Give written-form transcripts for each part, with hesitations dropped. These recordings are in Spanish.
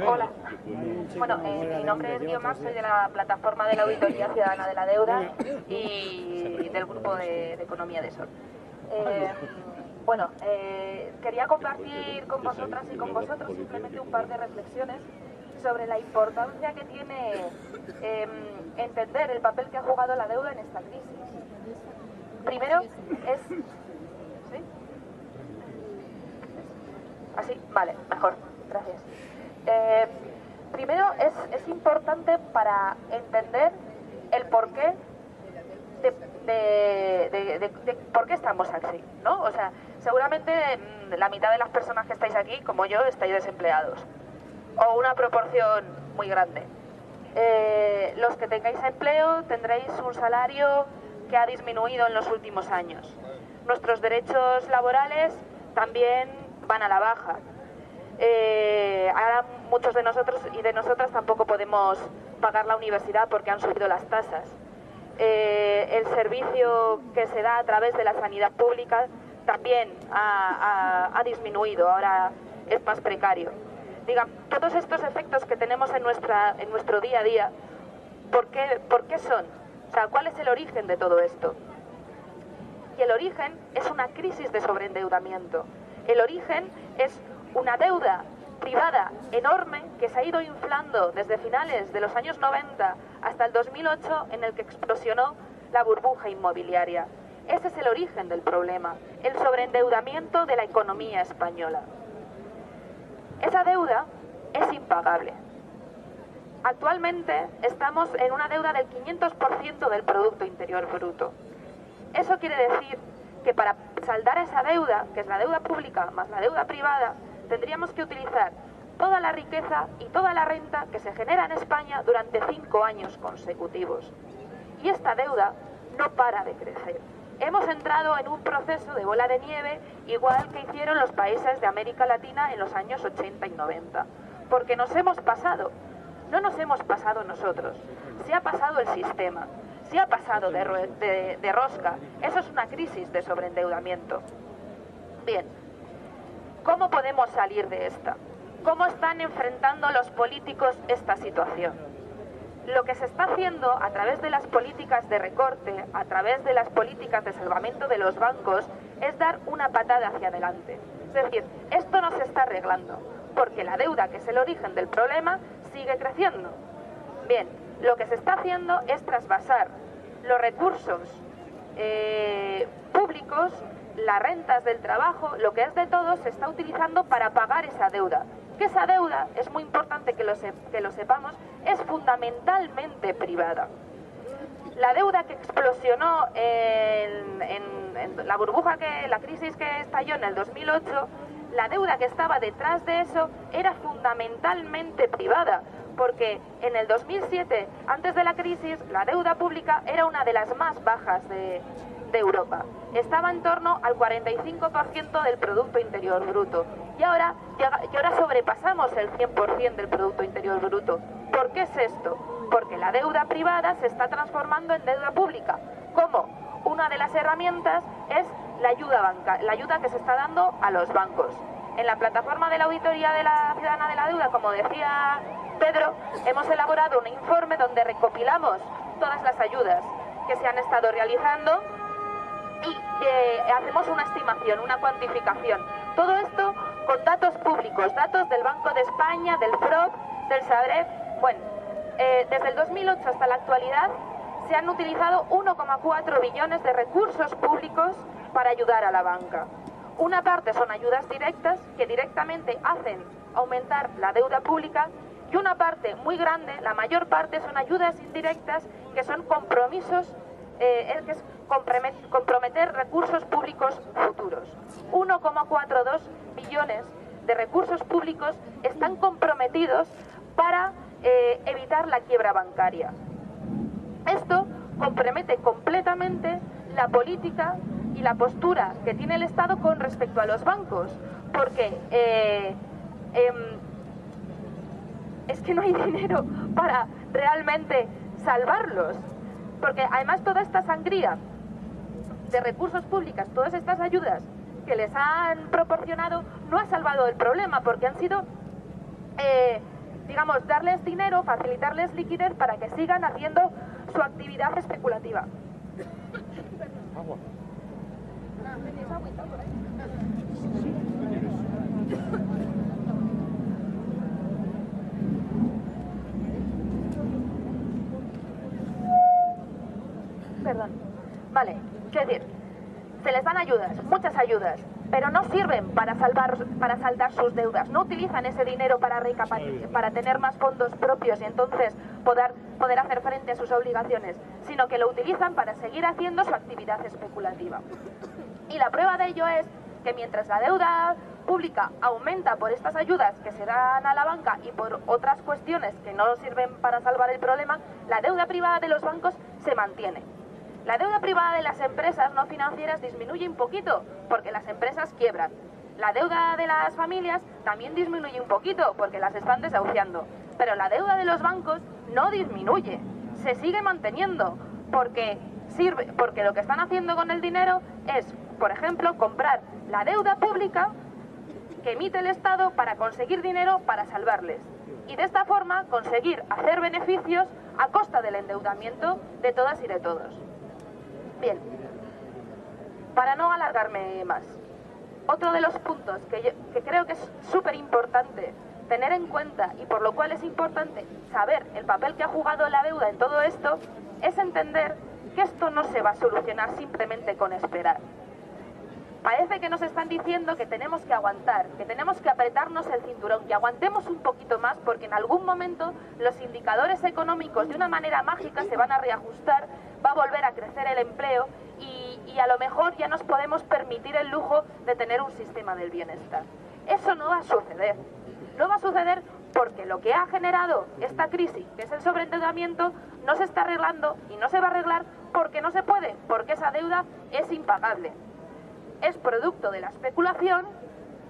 Hola. Bueno, mi nombre es Guiomar, soy de la plataforma de la Auditoría Ciudadana de la Deuda y del Grupo de Economía de Sol. Quería compartir con vosotras y con vosotros simplemente un par de reflexiones sobre la importancia que tiene entender el papel que ha jugado la deuda en esta crisis. Primero es... ¿Sí? ¿Así? Vale, mejor. Gracias. Primero es importante para entender el porqué de por qué estamos así, ¿no? O sea, seguramente la mitad de las personas que estáis aquí, como yo, estáis desempleados. O una proporción muy grande. Los que tengáis empleo tendréis un salario que ha disminuido en los últimos años. Nuestros derechos laborales también van a la baja. Ahora muchos de nosotros y de nosotras tampoco podemos pagar la universidad porque han subido las tasas. El servicio que se da a través de la sanidad pública también ha disminuido, ahora es más precario. Digan, todos estos efectos que tenemos en nuestro día a día, ¿por qué son? O sea, ¿cuál es el origen de todo esto? Y el origen es una crisis de sobreendeudamiento. El origen es una deuda privada enorme que se ha ido inflando desde finales de los años 90 hasta el 2008, en el que explosionó la burbuja inmobiliaria. Ese es el origen del problema, el sobreendeudamiento de la economía española. Esa deuda es impagable. Actualmente estamos en una deuda del 500% del Producto Interior Bruto. Eso quiere decir que para saldar esa deuda, que es la deuda pública más la deuda privada, tendríamos que utilizar toda la riqueza y toda la renta que se genera en España durante 5 años consecutivos. Y esta deuda no para de crecer. Hemos entrado en un proceso de bola de nieve, igual que hicieron los países de América Latina en los años 80 y 90. Porque nos hemos pasado. No nos hemos pasado nosotros. Se ha pasado el sistema. Se ha pasado de rosca. Eso es una crisis de sobreendeudamiento. Bien. ¿Cómo podemos salir de esta? ¿Cómo están enfrentando los políticos esta situación? Lo que se está haciendo a través de las políticas de recorte, a través de las políticas de salvamento de los bancos, es dar una patada hacia adelante. Es decir, esto no se está arreglando, porque la deuda, que es el origen del problema, sigue creciendo. Bien, lo que se está haciendo es trasvasar los recursos públicos, las rentas del trabajo, lo que es de todos, se está utilizando para pagar esa deuda. Que esa deuda, es muy importante que lo sepamos, es fundamentalmente privada. La deuda que explosionó en la burbuja, la crisis que estalló en el 2008, la deuda que estaba detrás de eso era fundamentalmente privada, porque en el 2007, antes de la crisis, la deuda pública era una de las más bajas de Europa. Estaba en torno al 45% del Producto Interior Bruto. Y ahora sobrepasamos el 100% del Producto Interior Bruto. ¿Por qué es esto? Porque la deuda privada se está transformando en deuda pública. ¿Cómo? Una de las herramientas es la ayuda que se está dando a los bancos. En la plataforma de la Auditoría de la Ciudadana de la Deuda, como decía Pedro, hemos elaborado un informe donde recopilamos todas las ayudas que se han estado realizando y hacemos una estimación, una cuantificación. Todo esto con datos públicos, datos del Banco de España, del FROB, del Sareb. Bueno, desde el 2008 hasta la actualidad se han utilizado 1,4 billones de recursos públicos para ayudar a la banca. Una parte son ayudas directas que directamente hacen aumentar la deuda pública, y una parte muy grande, la mayor parte, son ayudas indirectas que son compromisos, que es comprometer recursos públicos futuros. 1,42 billones de recursos públicos están comprometidos para evitar la quiebra bancaria. Esto compromete completamente la política y la postura que tiene el Estado con respecto a los bancos, porque es que no hay dinero para realmente salvarlos, porque además toda esta sangría de recursos públicos, todas estas ayudas que les han proporcionado, no ha salvado el problema, porque han sido digamos, darles dinero, facilitarles liquidez para que sigan haciendo su actividad especulativa. Agua. ¿Tenéis agüita por ahí? Perdón. Vale, quiero decir, se les dan ayudas, muchas ayudas, pero no sirven para saldar sus deudas. No utilizan ese dinero para tener más fondos propios y entonces poder hacer frente a sus obligaciones, sino que lo utilizan para seguir haciendo su actividad especulativa. Y la prueba de ello es que mientras la deuda pública aumenta por estas ayudas que se dan a la banca y por otras cuestiones que no sirven para salvar el problema, la deuda privada de los bancos se mantiene. La deuda privada de las empresas no financieras disminuye un poquito, porque las empresas quiebran. La deuda de las familias también disminuye un poquito, porque las están desahuciando. Pero la deuda de los bancos no disminuye, se sigue manteniendo, porque lo que están haciendo con el dinero es, por ejemplo, comprar la deuda pública que emite el Estado para conseguir dinero para salvarles. Y de esta forma conseguir hacer beneficios a costa del endeudamiento de todas y de todos. Bien, para no alargarme más, otro de los puntos que creo que es súper importante tener en cuenta y por lo cual es importante saber el papel que ha jugado la deuda en todo esto, es entender que esto no se va a solucionar simplemente con esperar. Parece que nos están diciendo que tenemos que aguantar, que tenemos que apretarnos el cinturón, que aguantemos un poquito más porque en algún momento los indicadores económicos de una manera mágica se van a reajustar, va a volver a crecer el empleo y a lo mejor ya nos podemos permitir el lujo de tener un sistema del bienestar. Eso no va a suceder. No va a suceder porque lo que ha generado esta crisis, que es el sobreendeudamiento, no se está arreglando y no se va a arreglar porque no se puede, porque esa deuda es impagable. Es producto de la especulación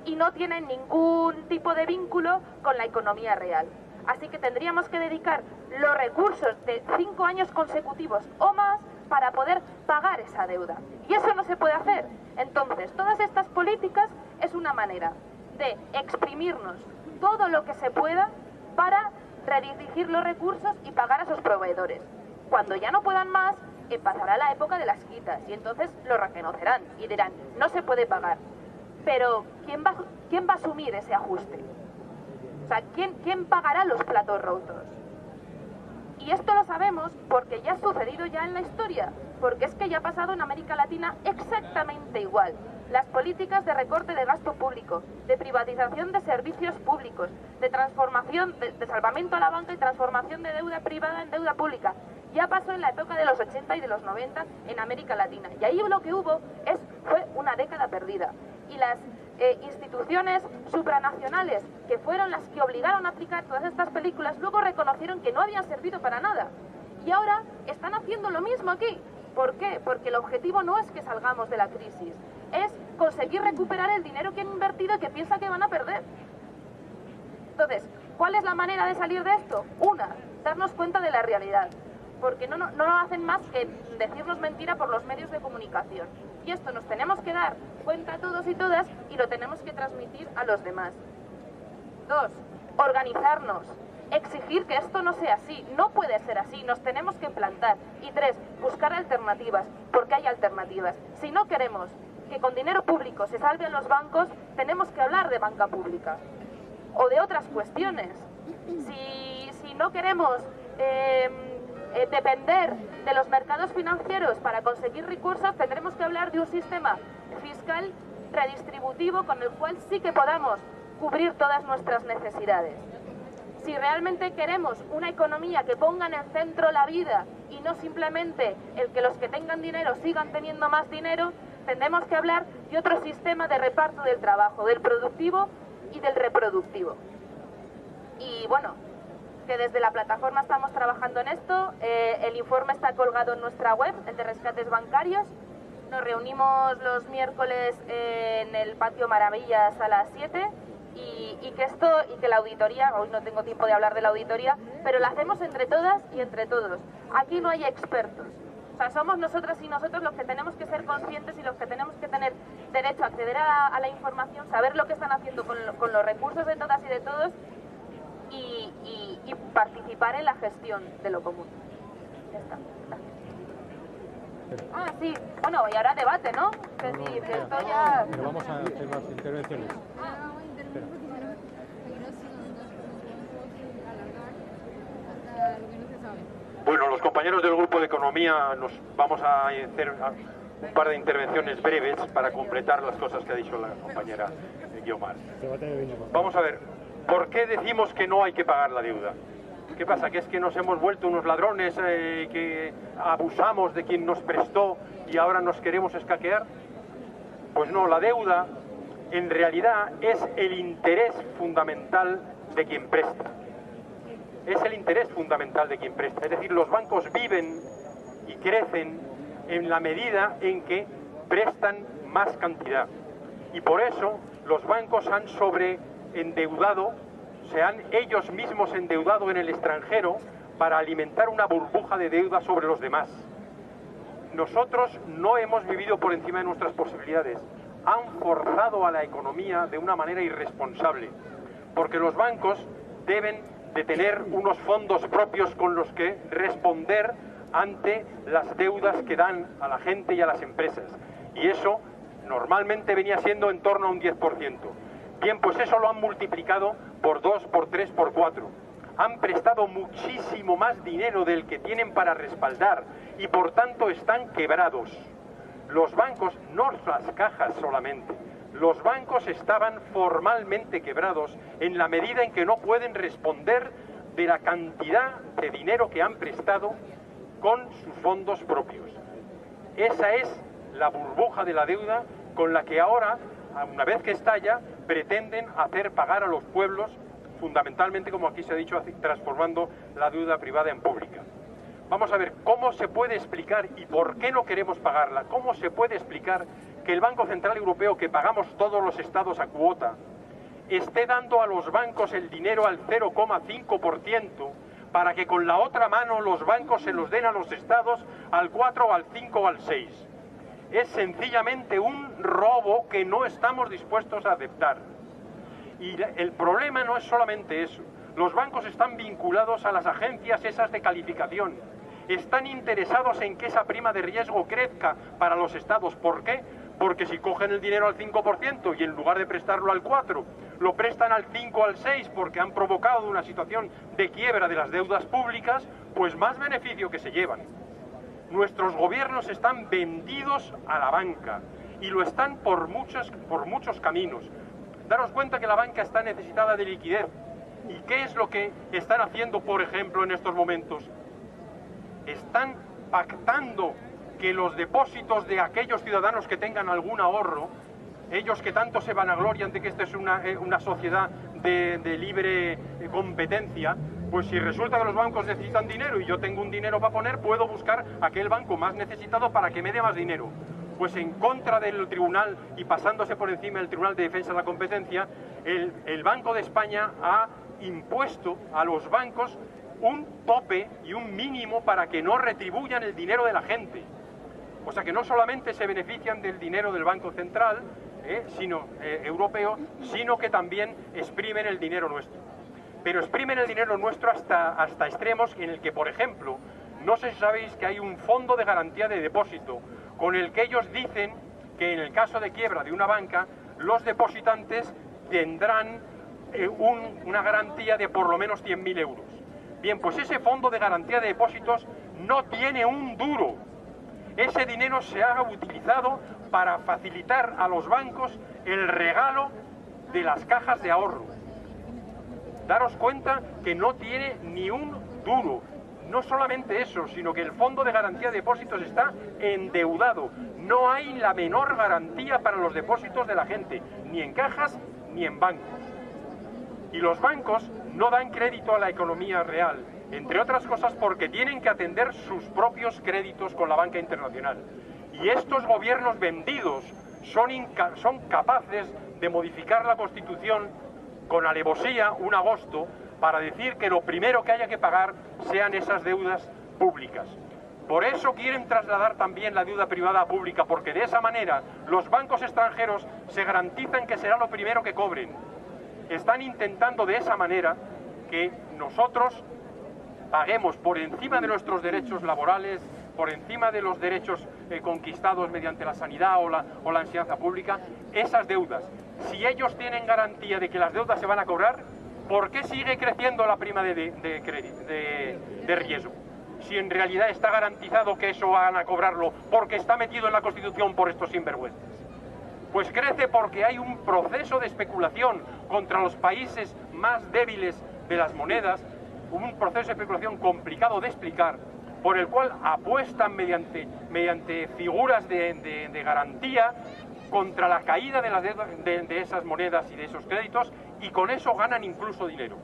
y no tiene ningún tipo de vínculo con la economía real. Así que tendríamos que dedicar los recursos de 5 años consecutivos o más para poder pagar esa deuda. Y eso no se puede hacer. Entonces, todas estas políticas es una manera de exprimirnos todo lo que se pueda para redirigir los recursos y pagar a sus proveedores. Cuando ya no puedan más, pasará la época de las quitas y entonces lo reconocerán y dirán, no se puede pagar. Pero, ¿quién va a asumir ese ajuste? O sea, ¿quién pagará los platos rotos? Y esto lo sabemos porque ya ha sucedido ya en la historia, porque es que ya ha pasado en América Latina exactamente igual. Las políticas de recorte de gasto público, de privatización de servicios públicos, de transformación, de salvamento a la banca y transformación de deuda privada en deuda pública, ya pasó en la época de los 80 y de los 90 en América Latina. Y ahí lo que hubo fue una década perdida. Y las instituciones supranacionales, que fueron las que obligaron a aplicar todas estas películas, luego reconocieron que no habían servido para nada. Y ahora están haciendo lo mismo aquí. ¿Por qué? Porque el objetivo no es que salgamos de la crisis, es conseguir recuperar el dinero que han invertido y que piensan que van a perder. Entonces, ¿cuál es la manera de salir de esto? Una, darnos cuenta de la realidad. Porque no hacen más que decirnos mentira por los medios de comunicación. Y esto nos tenemos que dar cuenta todos y todas y lo tenemos que transmitir a los demás. 2. Organizarnos. Exigir que esto no sea así. No puede ser así. Nos tenemos que plantar. Y 3. Buscar alternativas. Porque hay alternativas. Si no queremos que con dinero público se salven los bancos, tenemos que hablar de banca pública. O de otras cuestiones. Si no queremos depender de los mercados financieros para conseguir recursos, tendremos que hablar de un sistema fiscal redistributivo con el cual sí que podamos cubrir todas nuestras necesidades. Si realmente queremos una economía que ponga en el centro la vida y no simplemente el que los que tengan dinero sigan teniendo más dinero, tendremos que hablar de otro sistema de reparto del trabajo, del productivo y del reproductivo. Y bueno, que desde la plataforma estamos trabajando en esto. El informe está colgado en nuestra web, el de rescates bancarios. Nos reunimos los miércoles en el Patio Maravillas a las 7 y que la auditoría, hoy no tengo tiempo de hablar de la auditoría, pero la hacemos entre todas y entre todos. Aquí no hay expertos. O sea, somos nosotras y nosotros los que tenemos que ser conscientes y los que tenemos que tener derecho a acceder a la información, saber lo que están haciendo con los recursos de todas y de todos y participar en la gestión de lo común. Ya está. Gracias. Ah, sí. Bueno, y ahora debate, ¿no? Es decir, que esto ya... Pero vamos a hacer más intervenciones. Bueno, los compañeros del grupo de economía nos vamos a hacer un par de intervenciones breves para completar las cosas que ha dicho la compañera Guiomar. Vamos a ver, ¿por qué decimos que no hay que pagar la deuda? ¿Qué pasa? ¿Que es que nos hemos vuelto unos ladrones que abusamos de quien nos prestó y ahora nos queremos escaquear? Pues no, la deuda en realidad es el interés fundamental de quien presta. Es el interés fundamental de quien presta. Es decir, los bancos viven y crecen en la medida en que prestan más cantidad. Y por eso los bancos han sobreendeudado, se han ellos mismos endeudado en el extranjero para alimentar una burbuja de deuda sobre los demás. Nosotros no hemos vivido por encima de nuestras posibilidades. Han forzado a la economía de una manera irresponsable, porque los bancos deben de tener unos fondos propios con los que responder ante las deudas que dan a la gente y a las empresas. Y eso normalmente venía siendo en torno a un 10%. Bien, pues eso lo han multiplicado por 2, por 3, por 4. Han prestado muchísimo más dinero del que tienen para respaldar y por tanto están quebrados. Los bancos, no las cajas solamente, los bancos estaban formalmente quebrados en la medida en que no pueden responder de la cantidad de dinero que han prestado con sus fondos propios. Esa es la burbuja de la deuda con la que ahora, una vez que estalla, pretenden hacer pagar a los pueblos, fundamentalmente, como aquí se ha dicho, transformando la deuda privada en pública. Vamos a ver cómo se puede explicar y por qué no queremos pagarla. ¿Cómo se puede explicar que el Banco Central Europeo, que pagamos todos los estados a cuota, esté dando a los bancos el dinero al 0,5% para que con la otra mano los bancos se los den a los estados al 4, al 5 o al 6? Es sencillamente un robo que no estamos dispuestos a aceptar. Y el problema no es solamente eso. Los bancos están vinculados a las agencias esas de calificación. Están interesados en que esa prima de riesgo crezca para los estados. ¿Por qué? Porque si cogen el dinero al 5% y en lugar de prestarlo al 4%, lo prestan al 5 o al 6% porque han provocado una situación de quiebra de las deudas públicas, pues más beneficio que se llevan. Nuestros gobiernos están vendidos a la banca y lo están por muchos caminos. Daros cuenta que la banca está necesitada de liquidez. ¿Y qué es lo que están haciendo, por ejemplo, en estos momentos? Están pactando que los depósitos de aquellos ciudadanos que tengan algún ahorro, ellos que tanto se vanaglorian de que esta es una sociedad de libre competencia, pues si resulta que los bancos necesitan dinero y yo tengo un dinero para poner, puedo buscar aquel banco más necesitado para que me dé más dinero. Pues en contra del tribunal y pasándose por encima del Tribunal de Defensa de la Competencia, el Banco de España ha impuesto a los bancos un tope y un mínimo para que no retribuyan el dinero de la gente. O sea que no solamente se benefician del dinero del Banco Central, europeo, sino que también exprimen el dinero nuestro. Pero exprimen el dinero nuestro hasta extremos en el que, por ejemplo, no sé si sabéis que hay un fondo de garantía de depósito con el que ellos dicen que en el caso de quiebra de una banca, los depositantes tendrán una garantía de por lo menos 100.000 euros. Bien, pues ese fondo de garantía de depósitos no tiene un duro. Ese dinero se ha utilizado para facilitar a los bancos el regalo de las cajas de ahorro. Daros cuenta que no tiene ni un duro. No solamente eso, sino que el fondo de garantía de depósitos está endeudado. No hay la menor garantía para los depósitos de la gente, ni en cajas ni en bancos. Y los bancos no dan crédito a la economía real, entre otras cosas porque tienen que atender sus propios créditos con la banca internacional. Y estos gobiernos vendidos son capaces de modificar la Constitución con alevosía un agosto para decir que lo primero que haya que pagar sean esas deudas públicas. Por eso quieren trasladar también la deuda privada a pública, porque de esa manera los bancos extranjeros se garantizan que será lo primero que cobren. Están intentando de esa manera que nosotros paguemos por encima de nuestros derechos laborales, por encima de los derechos conquistados mediante la sanidad o la enseñanza pública, esas deudas. Si ellos tienen garantía de que las deudas se van a cobrar, ¿por qué sigue creciendo la prima de riesgo? Si en realidad está garantizado que eso van a cobrarlo porque está metido en la Constitución por estos sinvergüenzas. Pues crece porque hay un proceso de especulación contra los países más débiles de las monedas, un proceso de especulación complicado de explicar, por el cual apuestan mediante figuras de garantía contra la caída de las deudas de esas monedas y de esos créditos, y con eso ganan incluso dinero.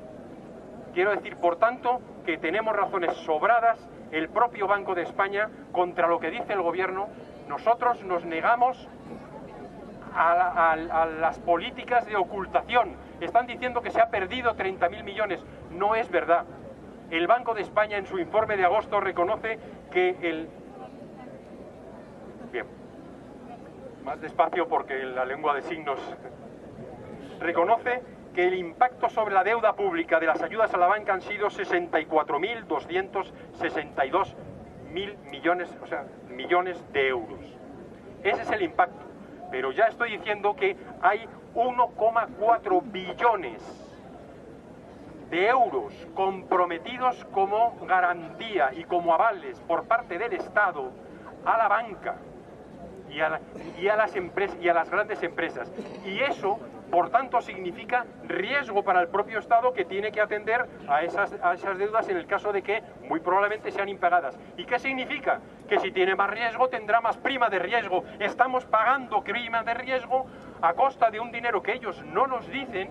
Quiero decir, por tanto, que tenemos razones sobradas, el propio Banco de España, contra lo que dice el Gobierno. Nosotros nos negamos a las políticas de ocultación. Están diciendo que se ha perdido 30.000 millones. No es verdad. El Banco de España, en su informe de agosto, reconoce que Bien, más despacio porque la lengua de signos... Reconoce que el impacto sobre la deuda pública de las ayudas a la banca han sido 64.262 millones de euros. Ese es el impacto. Pero ya estoy diciendo que hay 1,4 billones de euros comprometidos como garantía y como avales por parte del Estado a la banca y a las empresas y a las grandes empresas. Y eso, por tanto, significa riesgo para el propio Estado, que tiene que atender a esas deudas en el caso de que muy probablemente sean impagadas. ¿Y qué significa? Que si tiene más riesgo tendrá más prima de riesgo. Estamos pagando prima de riesgo a costa de un dinero que ellos no nos dicen,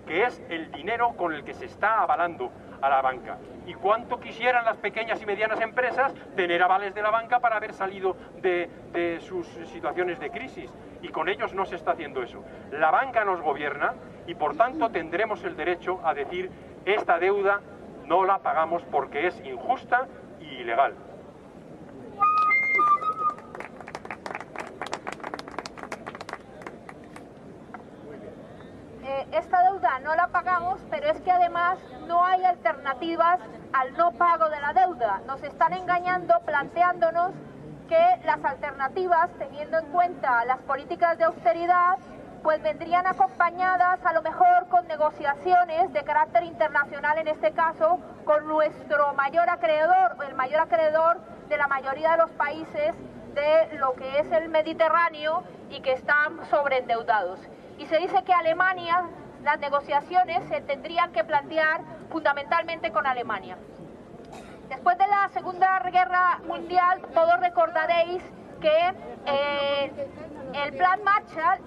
que es el dinero con el que se está avalando a la banca. ¿Y cuánto quisieran las pequeñas y medianas empresas tener avales de la banca para haber salido de sus situaciones de crisis? Y con ellos no se está haciendo eso. La banca nos gobierna y por tanto tendremos el derecho a decir: esta deuda no la pagamos porque es injusta y ilegal. Esta deuda no la pagamos, pero es que además no hay alternativas al no pago de la deuda. Nos están engañando planteándonos que las alternativas, teniendo en cuenta las políticas de austeridad, pues vendrían acompañadas a lo mejor con negociaciones de carácter internacional, en este caso con nuestro mayor acreedor, el mayor acreedor de la mayoría de los países de lo que es el Mediterráneo y que están sobreendeudados. Y se dice que Alemania, las negociaciones se tendrían que plantear fundamentalmente con Alemania. Después de la Segunda Guerra Mundial, todos recordaréis que el plan Marshall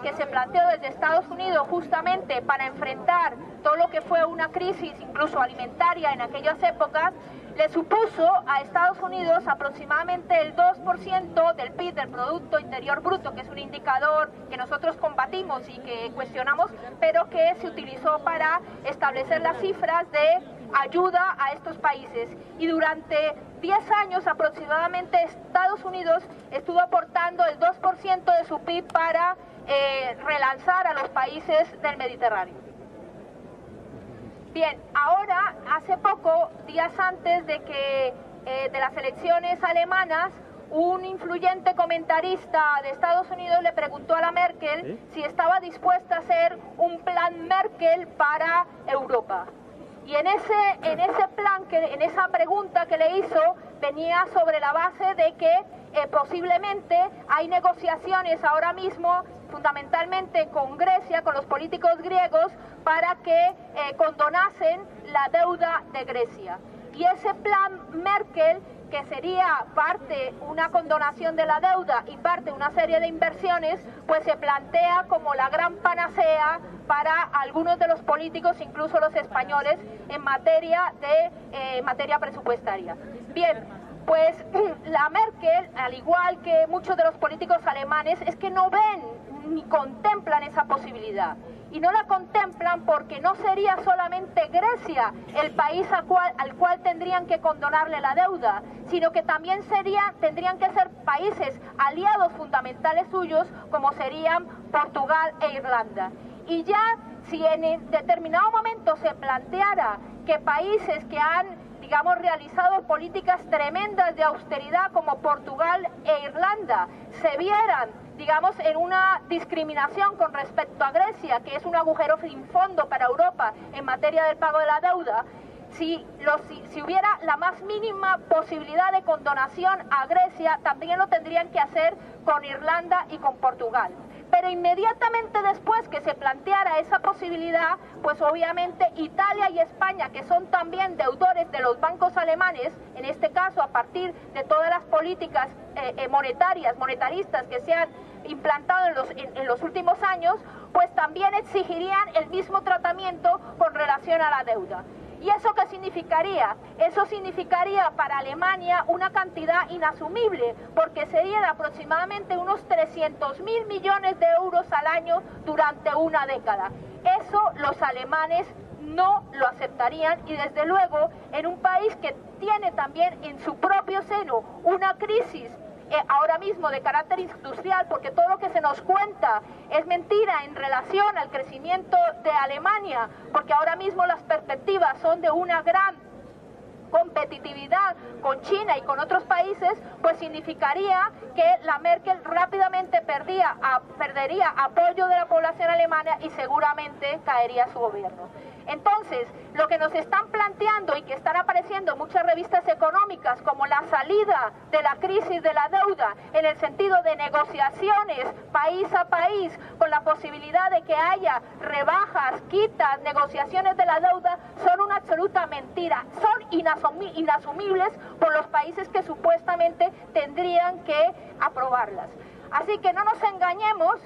que se planteó desde Estados Unidos justamente para enfrentar todo lo que fue una crisis incluso alimentaria en aquellas épocas, le supuso a Estados Unidos aproximadamente el 2% del PIB, del Producto Interior Bruto, que es un indicador que nosotros combatimos y que cuestionamos, pero que se utilizó para establecer las cifras de ayuda a estos países. Y durante 10 años aproximadamente Estados Unidos estuvo aportando el 2% de su PIB para relanzar a los países del Mediterráneo. Bien, ahora, hace poco, días antes de las elecciones alemanas, un influyente comentarista de Estados Unidos le preguntó a la Merkel si estaba dispuesta a hacer un plan Merkel para Europa. Y en ese plan, en esa pregunta que le hizo, venía sobre la base de que posiblemente hay negociaciones ahora mismo, fundamentalmente con Grecia, con los políticos griegos, para que condonasen la deuda de Grecia. Y ese plan Merkel, que sería parte una condonación de la deuda y parte una serie de inversiones, pues se plantea como la gran panacea para algunos de los políticos, incluso los españoles, en materia presupuestaria. Bien, pues la Merkel, al igual que muchos de los políticos alemanes, es que no ven ni contemplan esa posibilidad. Y no la contemplan porque no sería solamente Grecia el país al cual tendrían que condonarle la deuda, sino que también tendrían que ser países aliados fundamentales suyos, como serían Portugal e Irlanda. Y ya, si en determinado momento se planteara que países que han, digamos, realizado políticas tremendas de austeridad como Portugal e Irlanda se vieran, digamos, en una discriminación con respecto a Grecia, que es un agujero sin fondo para Europa en materia del pago de la deuda, si hubiera la más mínima posibilidad de condonación a Grecia, también lo tendrían que hacer con Irlanda y con Portugal. Pero inmediatamente después que se planteara esa posibilidad, pues obviamente Italia y España, que son también deudores de los bancos alemanes, en este caso a partir de todas las políticas monetaristas que se han implantado en los últimos años, pues también exigirían el mismo tratamiento con relación a la deuda. ¿Y eso qué significaría? Eso significaría para Alemania una cantidad inasumible, porque serían aproximadamente unos 300.000 millones de euros al año durante una década. Eso los alemanes no lo aceptarían, y desde luego en un país que tiene también en su propio seno una crisis ahora mismo de carácter industrial, porque todo lo que se nos cuenta es mentira en relación al crecimiento de Alemania, porque ahora mismo las perspectivas son de una gran competitividad con China y con otros países, pues significaría que la Merkel rápidamente perdería apoyo de la población alemana y seguramente caería su gobierno. Entonces, lo que nos están planteando y que están apareciendo en muchas revistas económicas como la salida de la crisis de la deuda en el sentido de negociaciones país a país con la posibilidad de que haya rebajas, quitas, negociaciones de la deuda, son una absoluta mentira, son inasumibles por los países que supuestamente tendrían que aprobarlas. Así que no nos engañemos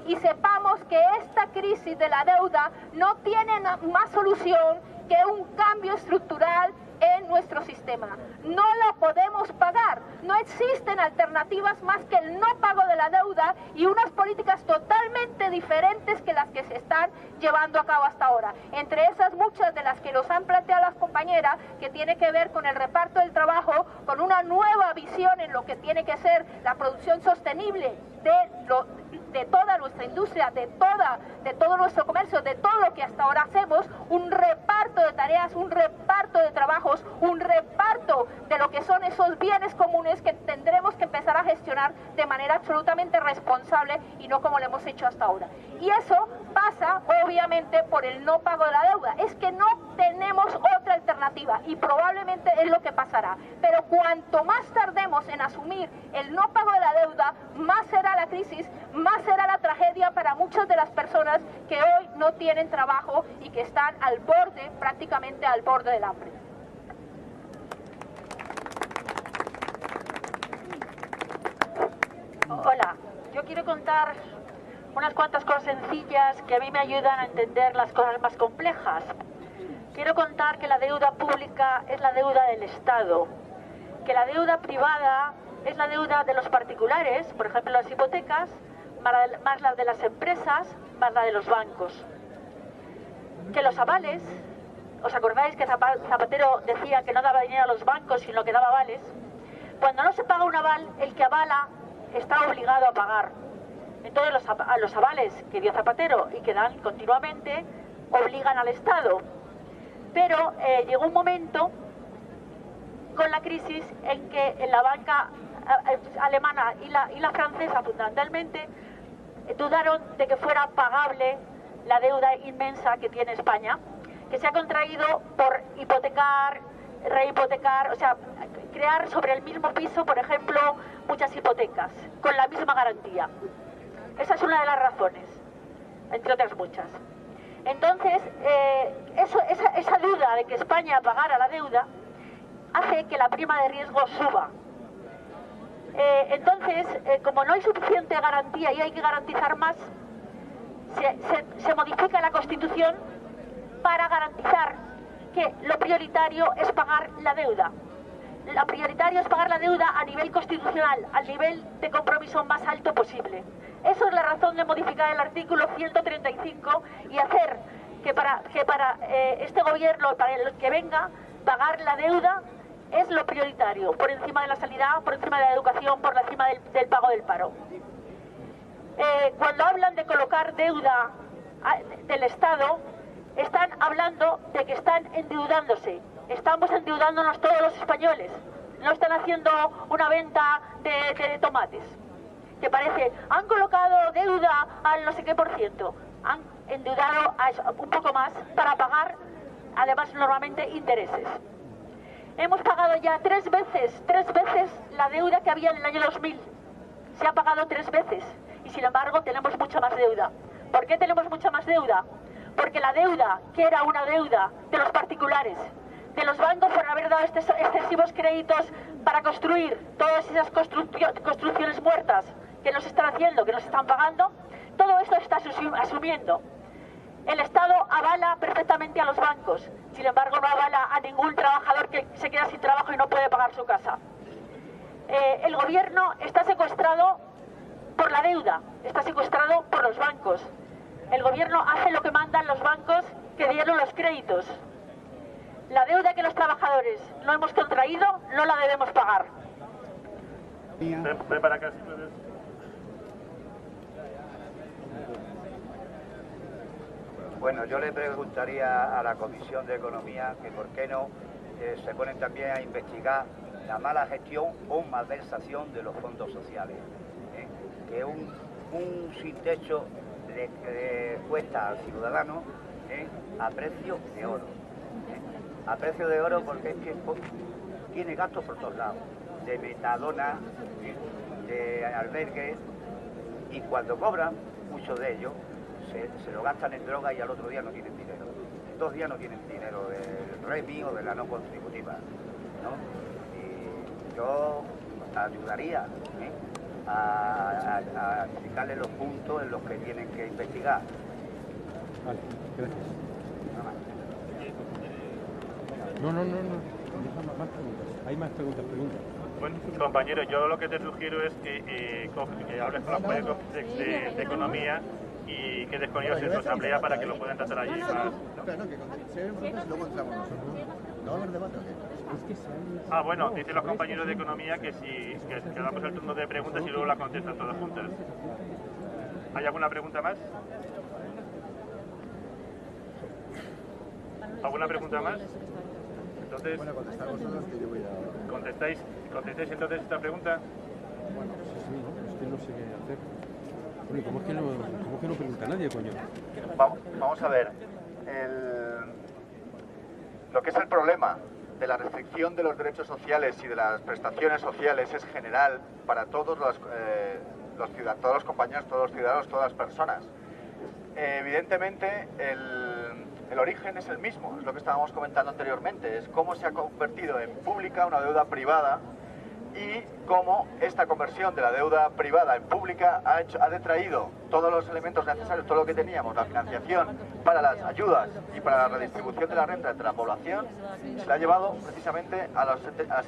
y sepamos que esta crisis de la deuda no tiene más solución que un cambio estructural en nuestro sistema. No lo podemos pagar, no existen alternativas más que el no pago de la deuda y unas políticas totalmente diferentes que las que se están llevando a cabo hasta ahora. Entre esas muchas de las que nos han planteado las compañeras, que tiene que ver con el reparto del trabajo, con una nueva visión en lo que tiene que ser la producción sostenible de toda nuestra industria, de todo nuestro comercio, de todo lo que hasta ahora hacemos, un reparto de tareas, un reparto de trabajos, un reparto de lo que son esos bienes comunes que tendremos que empezar a gestionar de manera absolutamente responsable y no como lo hemos hecho hasta ahora. Y eso pasa obviamente por el no pago de la deuda. Es que no tenemos otra alternativa y probablemente es lo que pasará. Pero cuanto más tardemos en asumir el no pago de la deuda, más será la crisis, más será la tragedia para muchas de las personas que hoy no tienen trabajo y que están al borde, prácticamente al borde del hambre. Hola, yo quiero contar unas cuantas cosas sencillas que a mí me ayudan a entender las cosas más complejas. Quiero contar que la deuda pública es la deuda del Estado, que la deuda privada es la deuda de los particulares, por ejemplo las hipotecas, más la de las empresas, más la de los bancos. Que los avales, ¿os acordáis que Zapatero decía que no daba dinero a los bancos sino que daba avales? Cuando no se paga un aval, el que avala está obligado a pagar. Entonces los avales que dio Zapatero y que dan continuamente obligan al Estado. Pero llegó un momento con la crisis en que la banca alemana y la francesa fundamentalmente dudaron de que fuera pagable la deuda inmensa que tiene España, que se ha contraído por hipotecar, rehipotecar, o sea, crear sobre el mismo piso, por ejemplo, muchas hipotecas, con la misma garantía. Esa es una de las razones, entre otras muchas. Entonces, esa duda de que España pagara la deuda hace que la prima de riesgo suba. Entonces, como no hay suficiente garantía y hay que garantizar más, se modifica la Constitución para garantizar que lo prioritario es pagar la deuda. Lo prioritario es pagar la deuda a nivel constitucional, al nivel de compromiso más alto posible. Eso es la razón de modificar el artículo 135 y hacer que para este gobierno, para el que venga, pagar la deuda es lo prioritario, por encima de la sanidad, por encima de la educación, por encima del pago del paro. Cuando hablan de colocar deuda del Estado, están hablando de que están endeudándose. Estamos endeudándonos todos los españoles. No están haciendo una venta de tomates. Que parece, han colocado deuda al no sé qué %. Han endeudado un poco más para pagar, además, normalmente intereses. Hemos pagado ya tres veces la deuda que había en el año 2000. Se ha pagado 3 veces y, sin embargo, tenemos mucha más deuda. ¿Por qué tenemos mucha más deuda? Porque la deuda, que era una deuda de los particulares, de los bancos por haber dado excesivos créditos para construir todas esas construcciones muertas que nos están haciendo, que nos están pagando, todo esto está asumiendo. El Estado avala perfectamente a los bancos, sin embargo no avala a ningún trabajador que se queda sin trabajo y no puede pagar su casa. El gobierno está secuestrado por la deuda, está secuestrado por los bancos. El gobierno hace lo que mandan los bancos que dieron los créditos. La deuda que los trabajadores no hemos contraído no la debemos pagar. Ven para acá, si puedes. Bueno, yo le preguntaría a la Comisión de Economía que por qué no se ponen también a investigar la mala gestión o malversación de los fondos sociales. Que un sin techo le cuesta al ciudadano a precio de oro. A precio de oro porque es que tiene gastos por todos lados, de metadona, de albergues, y cuando cobran, muchos de ellos se lo gastan en droga y al otro día no tienen dinero. 2 días no tienen dinero del REMI o de la no contributiva, ¿no? Y yo ayudaría a indicarle los puntos en los que tienen que investigar. Vale, gracias. No. Más preguntas. Hay más preguntas. Bueno, compañero, yo lo que te sugiero es que hables con los compañeros de Economía y que des con ellos en su asamblea para que lo puedan tratar allí más, ¿no? Claro, que se den preguntas y luego entramos nosotros. ¿No va a haber debate o qué? Bueno, dicen los compañeros de Economía que damos el turno de preguntas y luego las contestan todas juntas. ¿Hay alguna pregunta más? ¿Alguna pregunta más? Entonces, bueno, contestar vosotros que yo voy a... ¿Contestáis entonces esta pregunta? Bueno, sí, ¿no? Es que no sé qué hacer. Oye, ¿cómo es que no pregunta nadie, coño? Vamos a ver. Lo que es el problema de la restricción de los derechos sociales y de las prestaciones sociales es general para todos los ciudadanos, todos los compañeros, todos los ciudadanos, todas las personas. Evidentemente, el origen es el mismo, es lo que estábamos comentando anteriormente, es cómo se ha convertido en pública una deuda privada y cómo esta conversión de la deuda privada en pública ha detraído todos los elementos necesarios, todo lo que teníamos, la financiación para las ayudas y para la redistribución de la renta entre la población, se la ha llevado precisamente a las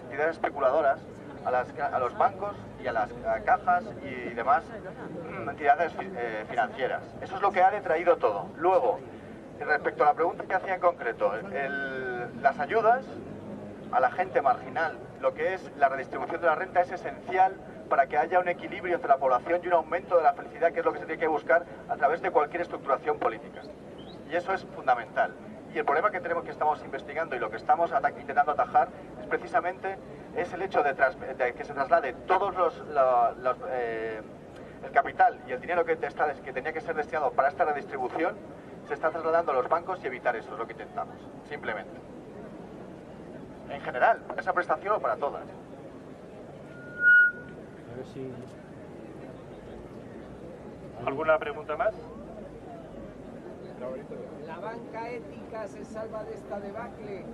entidades especuladoras, a los bancos y a las cajas y demás entidades financieras. Eso es lo que ha detraído todo. Luego, respecto a la pregunta que hacía en concreto, las ayudas a la gente marginal, lo que es la redistribución de la renta es esencial para que haya un equilibrio entre la población y un aumento de la felicidad, que es lo que se tiene que buscar a través de cualquier estructuración política. Y eso es fundamental. Y el problema que estamos investigando y lo que estamos intentando atajar es precisamente el hecho de que se traslade todos el capital y el dinero que tenía que ser destinado para esta redistribución, se está trasladando a los bancos y evitar eso es lo que intentamos, simplemente. En general, para esa prestación o para todas. A ver si... ¿Alguna pregunta más? ¿La banca ética se salva de esta debacle?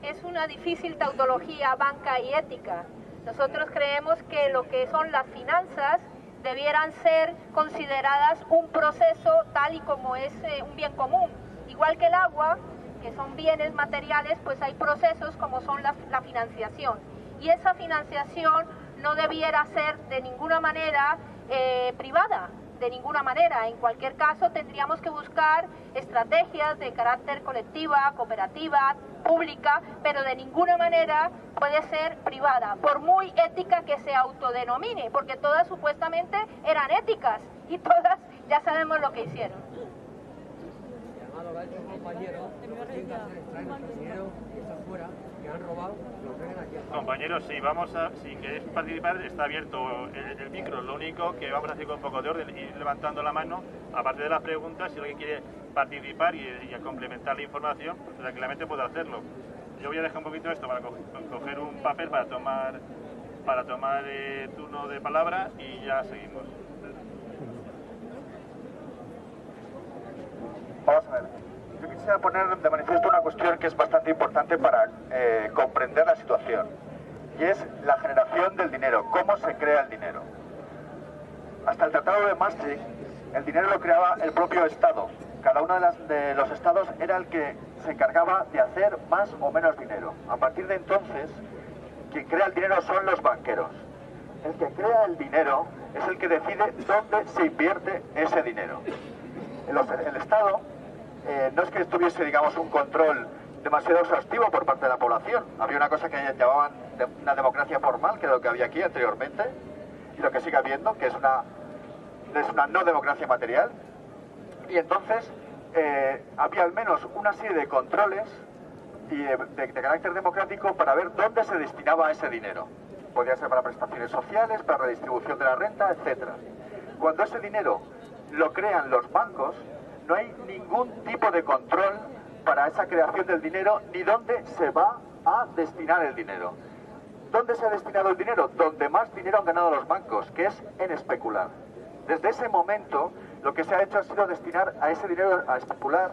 Es una difícil tautología, banca y ética. Nosotros creemos que lo que son las finanzas debieran ser consideradas un proceso tal y como es un bien común. Igual que el agua, que son bienes materiales, pues hay procesos como son la financiación. Y esa financiación no debiera ser de ninguna manera privada, de ninguna manera. En cualquier caso, tendríamos que buscar estrategias de carácter colectiva, cooperativa, pública, pero de ninguna manera puede ser privada, por muy ética que se autodenomine, porque todas supuestamente eran éticas y todas ya sabemos lo que hicieron. Compañeros, si queréis participar, está abierto el micro. Lo único que vamos a hacer con un poco de orden, ir levantando la mano, aparte de las preguntas, si alguien quiere participar y a complementar la información, pues tranquilamente puede hacerlo. Yo voy a dejar un poquito esto para coger un papel para tomar turno de palabra y ya seguimos. Vamos a ver. Yo quisiera poner de manifiesto una cuestión que es bastante importante para comprender la situación, y es la generación del dinero, cómo se crea el dinero. Hasta el Tratado de Maastricht, el dinero lo creaba el propio Estado. Cada uno de los estados era el que se encargaba de hacer más o menos dinero. A partir de entonces, quien crea el dinero son los banqueros. El que crea el dinero es el que decide dónde se invierte ese dinero. El Estado no es que tuviese, digamos, un control demasiado exhaustivo por parte de la población. Había una cosa que llamaban una democracia formal, que es lo que había aquí anteriormente, y lo que sigue habiendo, que es una no democracia material. Y entonces había al menos una serie de controles y de carácter democrático para ver dónde se destinaba ese dinero. Podía ser para prestaciones sociales, para redistribución de la renta, etc. Cuando ese dinero lo crean los bancos, no hay ningún tipo de control para esa creación del dinero ni dónde se va a destinar el dinero. ¿Dónde se ha destinado el dinero? Donde más dinero han ganado los bancos, que es en especular. Desde ese momento, lo que se ha hecho ha sido destinar a ese dinero a especular,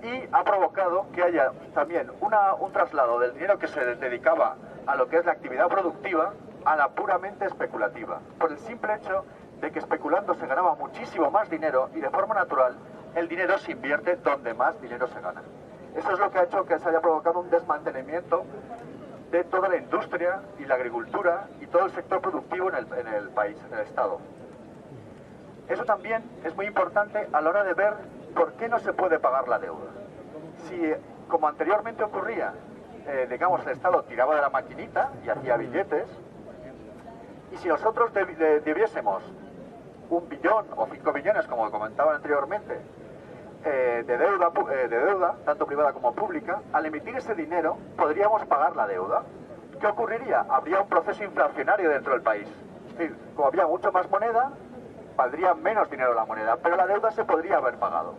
y ha provocado que haya también un traslado del dinero que se dedicaba a lo que es la actividad productiva a la puramente especulativa, por el simple hecho de que especulando se ganaba muchísimo más dinero y de forma natural el dinero se invierte donde más dinero se gana. Eso es lo que ha hecho que se haya provocado un desmantelamiento de toda la industria y la agricultura y todo el sector productivo en el país, en el Estado. Eso también es muy importante a la hora de ver por qué no se puede pagar la deuda. Si, como anteriormente ocurría, digamos, el Estado tiraba de la maquinita y hacía billetes, y si nosotros debiésemos 1 billón o 5 billones, como comentaba anteriormente, de deuda, tanto privada como pública, al emitir ese dinero podríamos pagar la deuda. ¿Qué ocurriría? Habría un proceso inflacionario dentro del país. Es decir, como había mucho más moneda, valdría menos dinero la moneda, pero la deuda se podría haber pagado.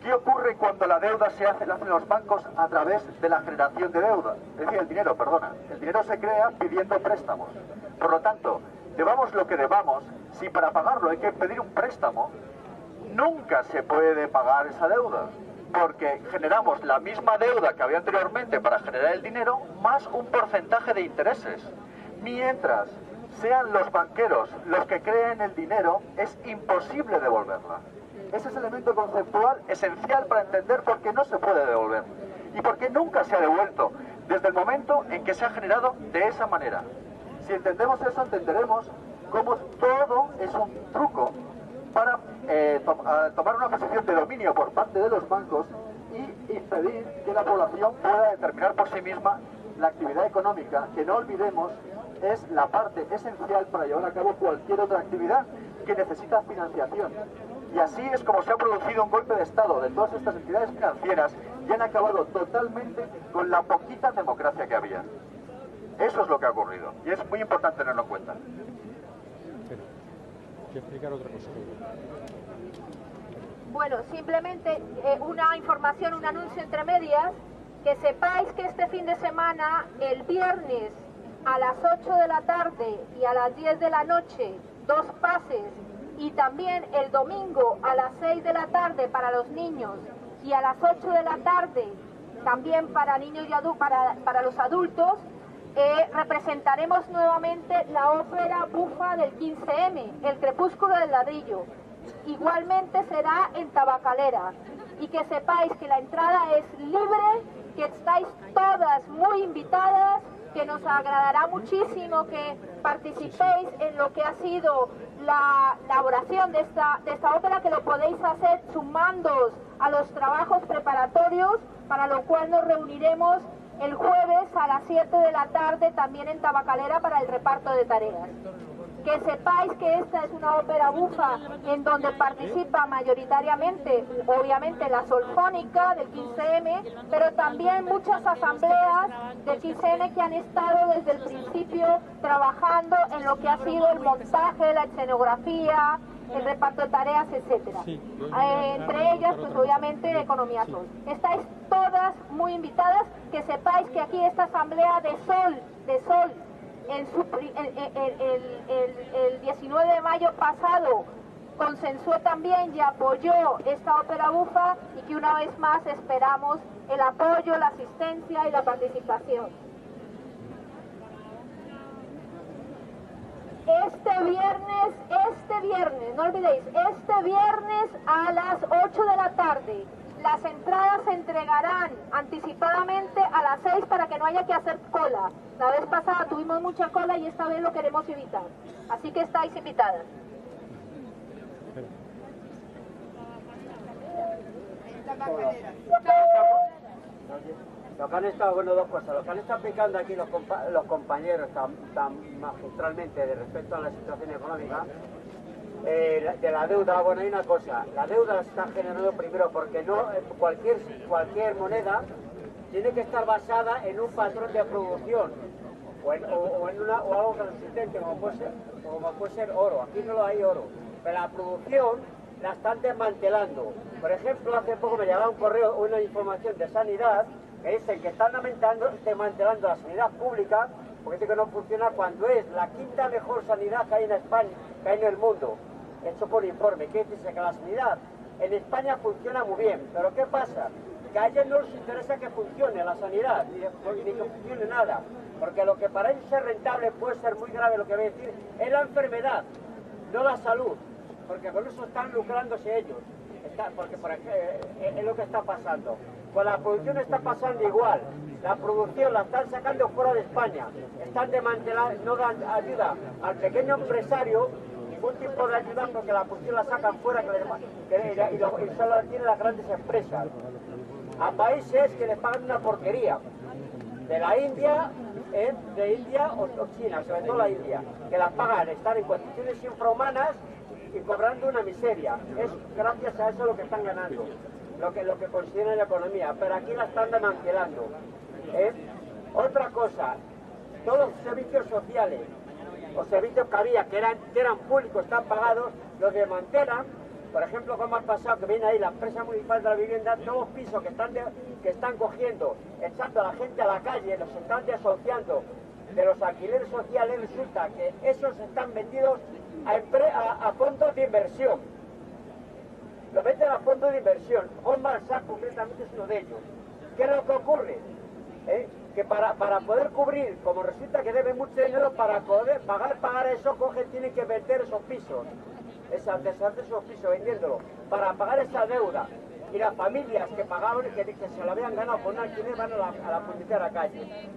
¿Qué ocurre cuando la deuda la hacen los bancos a través de la generación de deuda? Es decir, el dinero se crea pidiendo préstamos. Por lo tanto, debamos lo que debamos, si para pagarlo hay que pedir un préstamo, nunca se puede pagar esa deuda, porque generamos la misma deuda que había anteriormente para generar el dinero, más un porcentaje de intereses. Mientras sean los banqueros los que creen el dinero, es imposible devolverla. Ese es el elemento conceptual esencial para entender por qué no se puede devolver y por qué nunca se ha devuelto desde el momento en que se ha generado de esa manera. Si entendemos eso, entenderemos cómo todo es un truco para tomar una posición de dominio por parte de los bancos y impedir que la población pueda determinar por sí misma la actividad económica, que no olvidemos es la parte esencial para llevar a cabo cualquier otra actividad que necesita financiación. Y así es como se ha producido un golpe de Estado de todas estas entidades financieras y han acabado totalmente con la poquita democracia que había. Eso es lo que ha ocurrido y es muy importante tenerlo en cuenta. Quiero explicar otra cosa. Bueno, simplemente una información, un anuncio entre medias, que sepáis que este fin de semana, el viernes a las 8 de la tarde y a las 10 de la noche, 2 pases, y también el domingo a las 6 de la tarde para los niños y a las 8 de la tarde también para niños y para los adultos, representaremos nuevamente la ópera bufa del 15M, El crepúsculo del ladrillo. Igualmente será en Tabacalera, y que sepáis que la entrada es libre, que estáis todas muy invitadas que nos agradará muchísimo que participéis en lo que ha sido la elaboración de esta ópera, que lo podéis hacer sumándoos a los trabajos preparatorios, para lo cual nos reuniremos el jueves a las 7 de la tarde también en Tabacalera para el reparto de tareas. Que sepáis que esta es una ópera bufa en donde participa mayoritariamente, obviamente, la Solfónica del 15M, pero también muchas asambleas del 15M que han estado desde el principio trabajando en lo que ha sido el montaje, la escenografía, el reparto de tareas, etcétera. Entre ellas, pues obviamente, Economía Sol. Estáis todas muy invitadas. Que sepáis que aquí esta asamblea de Sol, el 19 de mayo pasado consensuó también y apoyó esta ópera bufa, y que una vez más esperamos el apoyo, la asistencia y la participación. Este viernes, no olvidéis, este viernes a las 8 de la tarde, las entradas se entregarán anticipadamente a las 6 para que no haya que hacer cola. La vez pasada tuvimos mucha cola y esta vez lo queremos evitar. Así que estáis invitadas. Lo que han estado, bueno, dos cosas. Lo que han estado explicando aquí los compañeros tan magistralmente de respecto a la situación económica, de la deuda, bueno, hay una cosa, la deuda se está generando primero porque no cualquier moneda tiene que estar basada en un patrón de producción o algo consistente, como puede ser oro. Aquí no lo hay oro, pero la producción la están desmantelando. Por ejemplo, hace poco me llegaba un correo, una información de Sanidad, que dicen que están desmantelando la sanidad pública, porque dice que no funciona, cuando es la quinta mejor sanidad que hay en España, que hay en el mundo, hecho por informe, que dice que la sanidad en España funciona muy bien. Pero ¿qué pasa? Que a ellos no les interesa que funcione la sanidad, ni que funcione nada, porque lo que para ellos es rentable, puede ser muy grave lo que voy a decir, es la enfermedad, no la salud, porque con eso están lucrándose ellos, porque es lo que está pasando. Con la producción está pasando igual, la producción la están sacando fuera de España, están desmantelando, no dan ayuda al pequeño empresario, ningún tipo de ayuda, porque la producción la sacan fuera y solo la tienen las grandes empresas. A países que les pagan una porquería, de la India, o China, sobre todo la India, que la pagan, están en condiciones infrahumanas y cobrando una miseria. Es gracias a eso lo que están ganando, lo que consideran la economía, pero aquí la están desmantelando. Otra cosa, todos los servicios sociales o servicios que había, que eran públicos, están pagados, los desmantelan. Por ejemplo, como ha pasado, que viene ahí la empresa municipal de la vivienda, todos los pisos que están cogiendo, echando a la gente a la calle, los están desahuciando de los alquileres sociales, resulta que esos están vendidos a fondos de inversión. Lo venden a fondos de inversión. Omar Sá concretamente es uno de ellos. ¿Qué es lo que ocurre? Que para poder cubrir, como resulta que debe mucho dinero, para poder pagar eso, tienen que vender esos pisos. Deshacer esos pisos vendiéndolo para pagar esa deuda, y las familias que pagaban, que se lo habían ganado con un alquiler, van a la policía a la calle,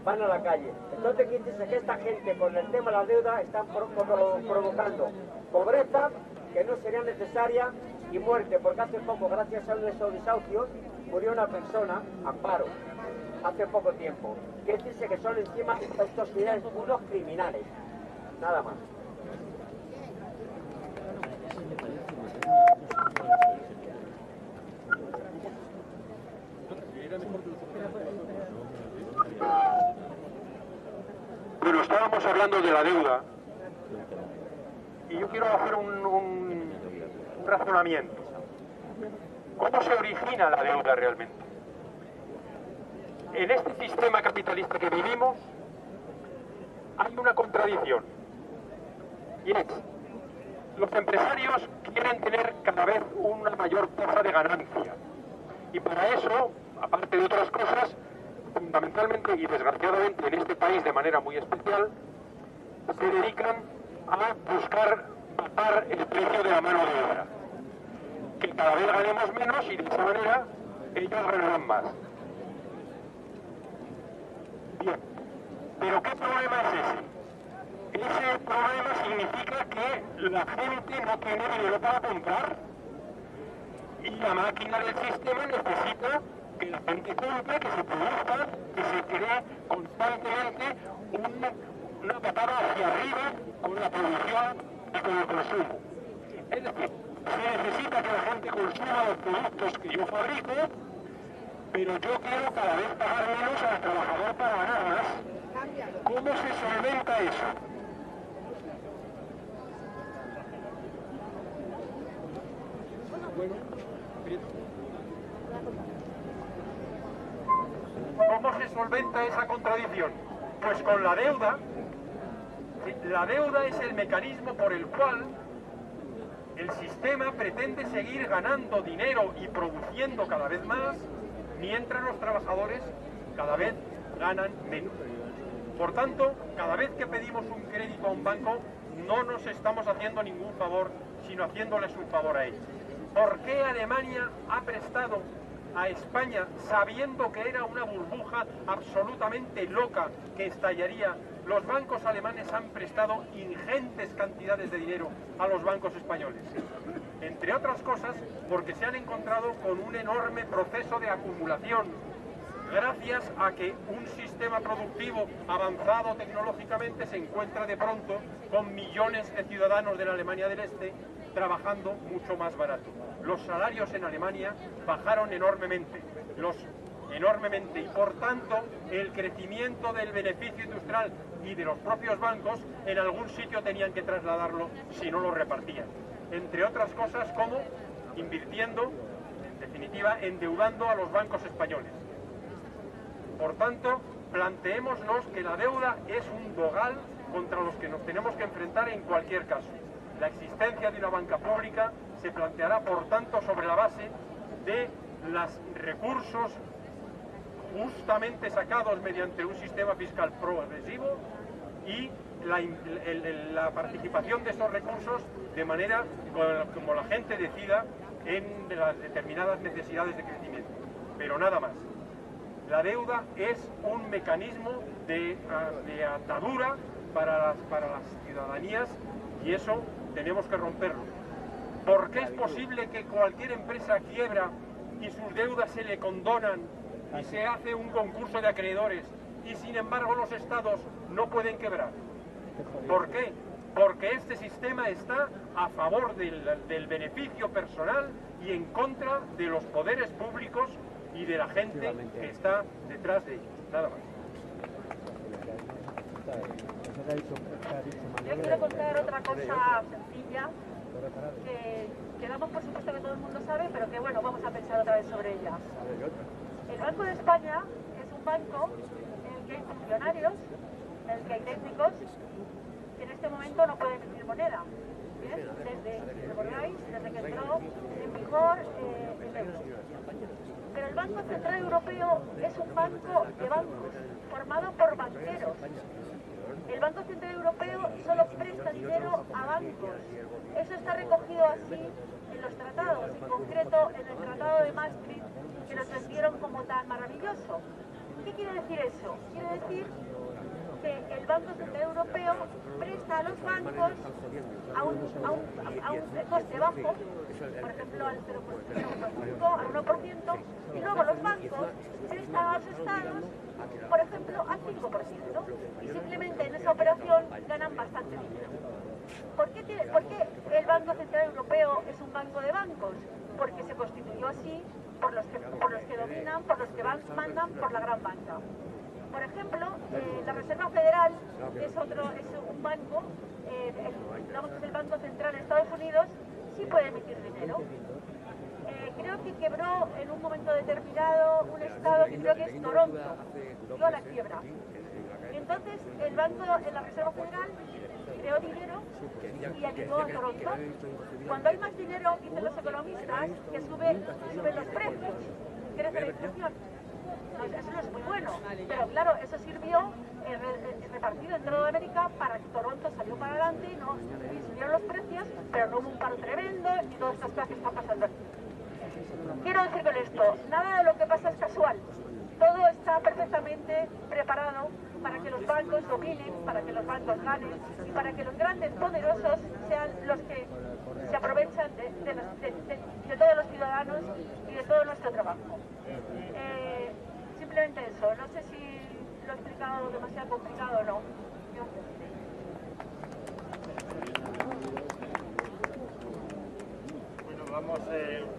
van a la calle. Entonces, ¿quién dice que esta gente con el tema de la deuda están provocando pobreza que no sería necesaria y muerte? Porque hace poco, gracias a uno de esos desahucios, murió una persona a paro hace poco tiempo. ¿Quién dice que son encima estos finales unos criminales? Nada más. Bueno, estábamos hablando de la deuda y yo quiero hacer un razonamiento. ¿Cómo se origina la deuda realmente? En este sistema capitalista que vivimos hay una contradicción, y es: los empresarios quieren tener cada vez una mayor tasa de ganancia, y para eso, aparte de otras cosas, fundamentalmente y desgraciadamente en este país de manera muy especial, se dedican a buscar bajar el precio de la mano de obra, que cada vez ganemos menos y de esa manera ellos ganarán más. Bien. Pero ¿qué problema es ese? Ese problema significa que la gente no tiene dinero para comprar y la máquina del sistema necesita que la gente compre, que se produzca, que se cree constantemente una patada hacia arriba con la producción y con el consumo. Es decir, se necesita que la gente consuma los productos que yo fabrico, pero yo quiero cada vez pagar menos al trabajador para ganar más. ¿Cómo se solventa eso? ¿Cómo se solventa esa contradicción? Pues con la deuda. La deuda es el mecanismo por el cual el sistema pretende seguir ganando dinero y produciendo cada vez más, mientras los trabajadores cada vez ganan menos. Por tanto, cada vez que pedimos un crédito a un banco, no nos estamos haciendo ningún favor, sino haciéndoles un favor a ellos. ¿Por qué Alemania ha prestado a España sabiendo que era una burbuja absolutamente loca que estallaría? Los bancos alemanes han prestado ingentes cantidades de dinero a los bancos españoles. Entre otras cosas, porque se han encontrado con un enorme proceso de acumulación, gracias a que un sistema productivo avanzado tecnológicamente se encuentra de pronto con millones de ciudadanos de la Alemania del Este trabajando mucho más barato. Los salarios en Alemania bajaron enormemente, y por tanto el crecimiento del beneficio industrial y de los propios bancos en algún sitio tenían que trasladarlo si no lo repartían. Entre otras cosas como invirtiendo, en definitiva, endeudando a los bancos españoles. Por tanto, planteémonos que la deuda es un dogal contra los que nos tenemos que enfrentar en cualquier caso. La existencia de una banca pública se planteará, por tanto, sobre la base de los recursos justamente sacados mediante un sistema fiscal progresivo y la participación de esos recursos de manera como la gente decida en las determinadas necesidades de crecimiento. Pero nada más. La deuda es un mecanismo de atadura para las ciudadanías y eso tenemos que romperlo. ¿Por qué es posible que cualquier empresa quiebra y sus deudas se le condonan y se hace un concurso de acreedores y sin embargo los estados no pueden quebrar? ¿Por qué? Porque este sistema está a favor del beneficio personal y en contra de los poderes públicos y de la gente que está detrás de ellos. Nada más. Yo quiero contar otra cosa sencilla que damos por supuesto que todo el mundo sabe, pero que bueno, vamos a pensar otra vez sobre ella. El Banco de España es un banco en el que hay funcionarios, en el que hay técnicos que en este momento no pueden emitir moneda. ¿Bien? Desde que entró en vigor el euro. Pero el Banco Central Europeo es un banco de bancos, formado por banqueros. El Banco Central Europeo solo presta dinero a bancos. Eso está recogido así en los tratados, en concreto en el Tratado de Maastricht, que nos vendieron como tan maravilloso. ¿Qué quiere decir eso? Quiere decir que el Banco Central Europeo presta a los bancos a un coste bajo, por ejemplo al 0,5, al 1%, y luego los bancos prestan a los estados, por ejemplo, al 5%, y simplemente en esa operación ganan bastante dinero. ¿Por qué el Banco Central Europeo es un banco de bancos? Porque se constituyó así por los que dominan, por los que mandan por la gran banca. Por ejemplo, la Reserva Federal es un banco, digamos que es el Banco Central de Estados Unidos, sí puede emitir dinero. Creo que quebró en un momento determinado un estado que creo que es Toronto, dio a la quiebra. Y entonces la Reserva Federal creó dinero y ayudó a Toronto. Cuando hay más dinero, dicen los economistas, que suben los precios, crece la inflación. Eso no es muy bueno, pero claro, eso sirvió repartido en toda América para que Toronto salió para adelante y subieron los precios, pero no hubo un paro tremendo y todas estas cosas que están pasando aquí. Quiero decir con esto, nada de lo que pasa es casual, todo está perfectamente preparado para que los bancos dominen, para que los bancos ganen y para que los grandes poderosos sean los que se aprovechan de todos los ciudadanos y de todo nuestro trabajo. Simplemente eso, no sé si lo he explicado demasiado complicado o no.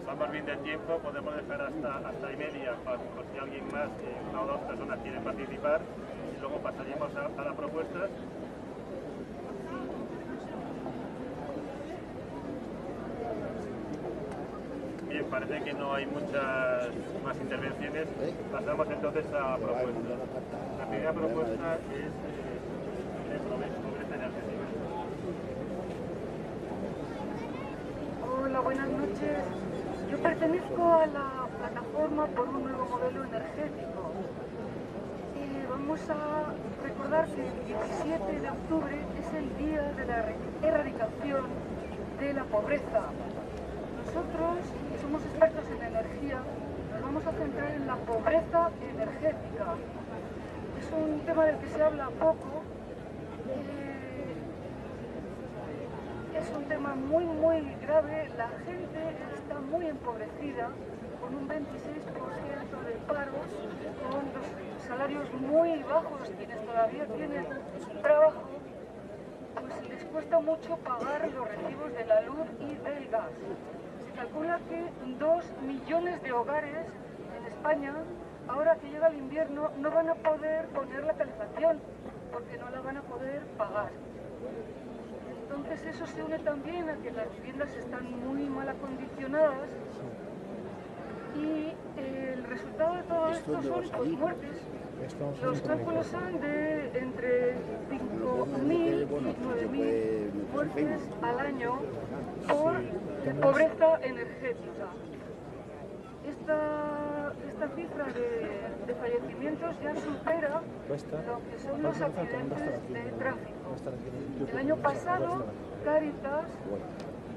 Vamos bien de tiempo, podemos dejar hasta y media por si alguien más, una o dos personas quieren participar, y luego pasaríamos a la propuesta. Bien, parece que no hay muchas más intervenciones. Pasamos entonces a propuestas. La primera propuesta es pobreza energética. Hola, buenas noches. Yo pertenezco a la plataforma por un nuevo modelo energético. Vamos a recordar que el 17 de octubre es el día de la erradicación de la pobreza. Nosotros, que somos expertos en energía, nos vamos a centrar en la pobreza energética. Es un tema del que se habla poco. Es un tema muy grave, la gente está muy empobrecida, con un 26% de paro, con los salarios muy bajos, quienes todavía tienen trabajo, pues les cuesta mucho pagar los recibos de la luz y del gas. Se calcula que 2 millones de hogares en España, ahora que llega el invierno, no van a poder poner la calefacción, porque no la van a poder pagar. Entonces eso se une también a que las viviendas están muy mal acondicionadas y el resultado de todo esto son pues, muertes. Los cálculos son de entre 5.000 y 9.000 muertes al año por pobreza energética. Esta cifra de fallecimientos ya supera lo que son los accidentes de tráfico. El año pasado, Cáritas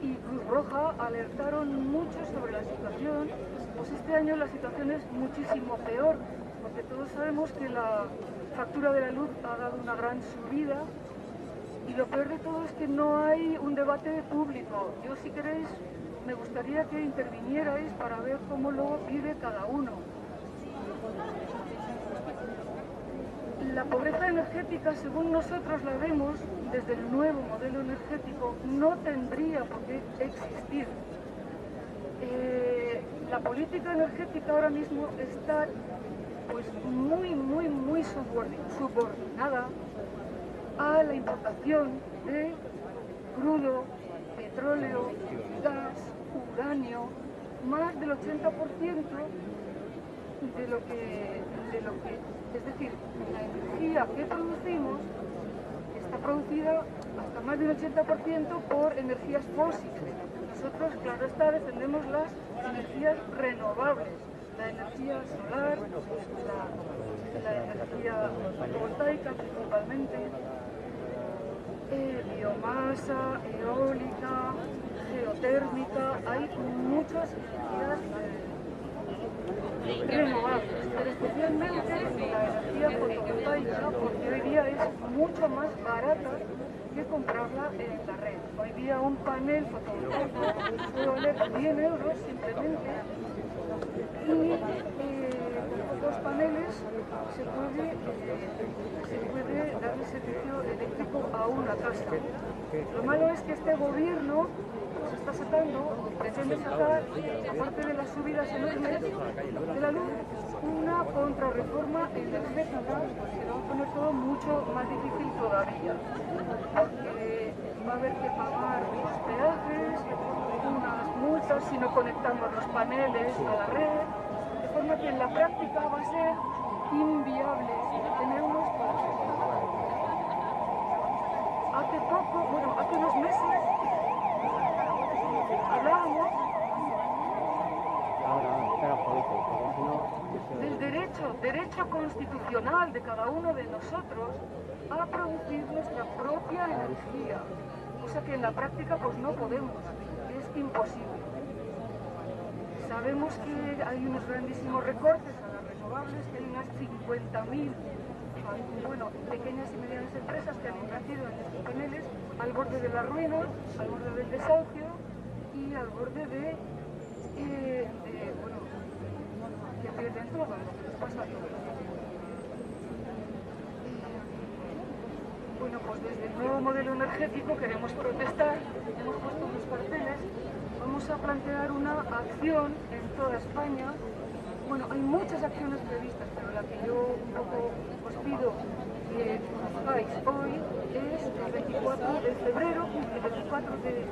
y Cruz Roja alertaron mucho sobre la situación, pues este año la situación es muchísimo peor, porque todos sabemos que la factura de la luz ha dado una gran subida y lo peor de todo es que no hay un debate público. Yo, si queréis, me gustaría que intervinierais para ver cómo lo vive cada uno. La pobreza energética, según nosotros la vemos, desde el nuevo modelo energético, no tendría por qué existir. La política energética ahora mismo está pues, muy subordinada a la importación de crudo, petróleo, gas, uranio, más del 80% de lo que, es decir, la energía que producimos está producida hasta más del 80% por energías fósiles. Nosotros, claro está, defendemos las energías renovables, la energía solar, la energía fotovoltaica principalmente, biomasa, eólica, geotérmica, hay muchas energías renovables, pero especialmente la energía fotovoltaica, porque hoy día es mucho más barata que comprarla en la red. Hoy día un panel fotovoltaico puede valer 100 euros simplemente y los paneles se puede dar el servicio eléctrico a una casa. Lo malo es que este gobierno se está sacando, pretende sacar, aparte de las subidas enormes de la luz, una contrarreforma energética que va a poner todo mucho más difícil todavía, porque va a haber que pagar los peajes, unas multas si no conectamos los paneles a la red, de forma que en la práctica va a ser inviable tener unos paneles. Hace unos meses hablábamos del derecho constitucional de cada uno de nosotros a producir nuestra propia energía, cosa que en la práctica pues no podemos, es imposible. Sabemos que hay unos grandísimos recortes a las renovables, que hay unas 50.000 bueno, pequeñas y medianas empresas que han invertido en estos paneles al borde de la ruina, al borde del desahucio y al borde de bueno, que pierden todo, lo que les pasa a todos. Bueno, pues desde el nuevo modelo energético queremos protestar, hemos puesto unos carteles, vamos a plantear una acción en toda España. Bueno, hay muchas acciones previstas, pero la que yo un poco os pido que conozcáis hoy es el 24 de febrero y el 24 de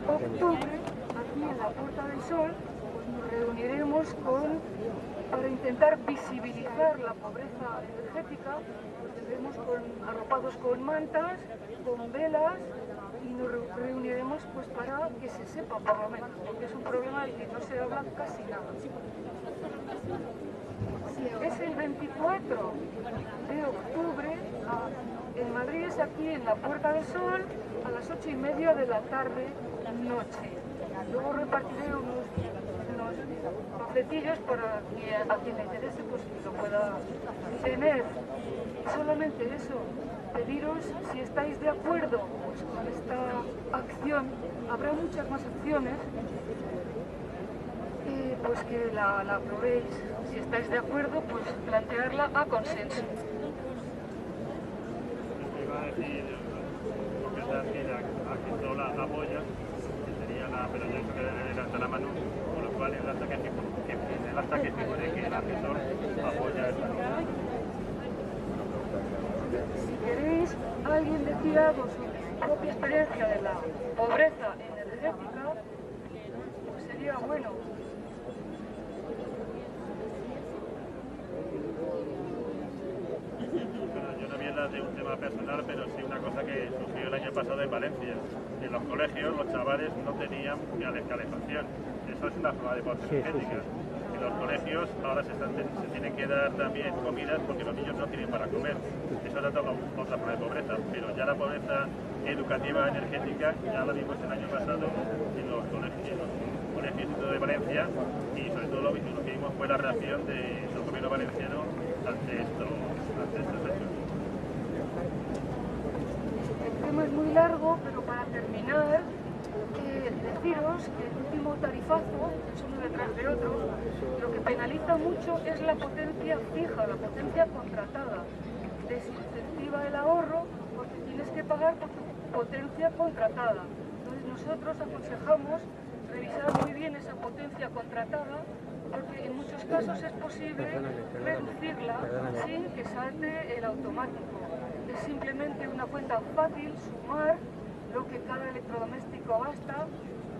octubre, aquí en la Puerta del Sol, pues nos reuniremos para intentar visibilizar la pobreza energética. Nos tendremos arropados con mantas, con velas, y nos reuniremos pues para que se sepa por lo menos, porque es un problema del que no se habla casi nada. Es el 24 de octubre, en Madrid es aquí en la Puerta del Sol, a las 8:30 de la tarde, noche. Luego repartiré unos panfletillos para que a quien le interese pues lo pueda tener. Solamente eso, pediros si estáis de acuerdo pues, con esta acción. Habrá muchas más acciones, pues que la aprobéis. Si estáis de acuerdo, pues plantearla a consenso. Iba a decir, porque es a quien no la apoya, que sería pero yo creo que levanta la mano, con lo cual el acta que figure que el asesor apoya esta norma. Si queréis alguien decir algo sobre su propia experiencia de la pobreza energética, pues sería bueno. Yo no voy a hablar de un tema personal, pero sí una cosa que surgió el año pasado en Valencia. En los colegios los chavales no tenían calefacción. Eso es una forma de pobreza energética. En los colegios ahora se tienen que dar también comidas porque los niños no tienen para comer. Eso es otra forma de pobreza, pero ya la pobreza educativa energética ya la vimos el año pasado en los colegios y todo de Valencia, y sobre todo lo que vimos fue la reacción del gobierno valenciano ante estos hechos. El tema es muy largo, pero para terminar, deciros que el último tarifazo, es uno detrás de otro, lo que penaliza mucho es la potencia fija, la potencia contratada. Desincentiva el ahorro porque tienes que pagar por tu potencia contratada. Entonces nosotros aconsejamos revisar muy bien esa potencia contratada, porque en muchos casos es posible reducirla sin que salte el automático. Es simplemente una cuenta fácil, sumar lo que cada electrodoméstico gasta.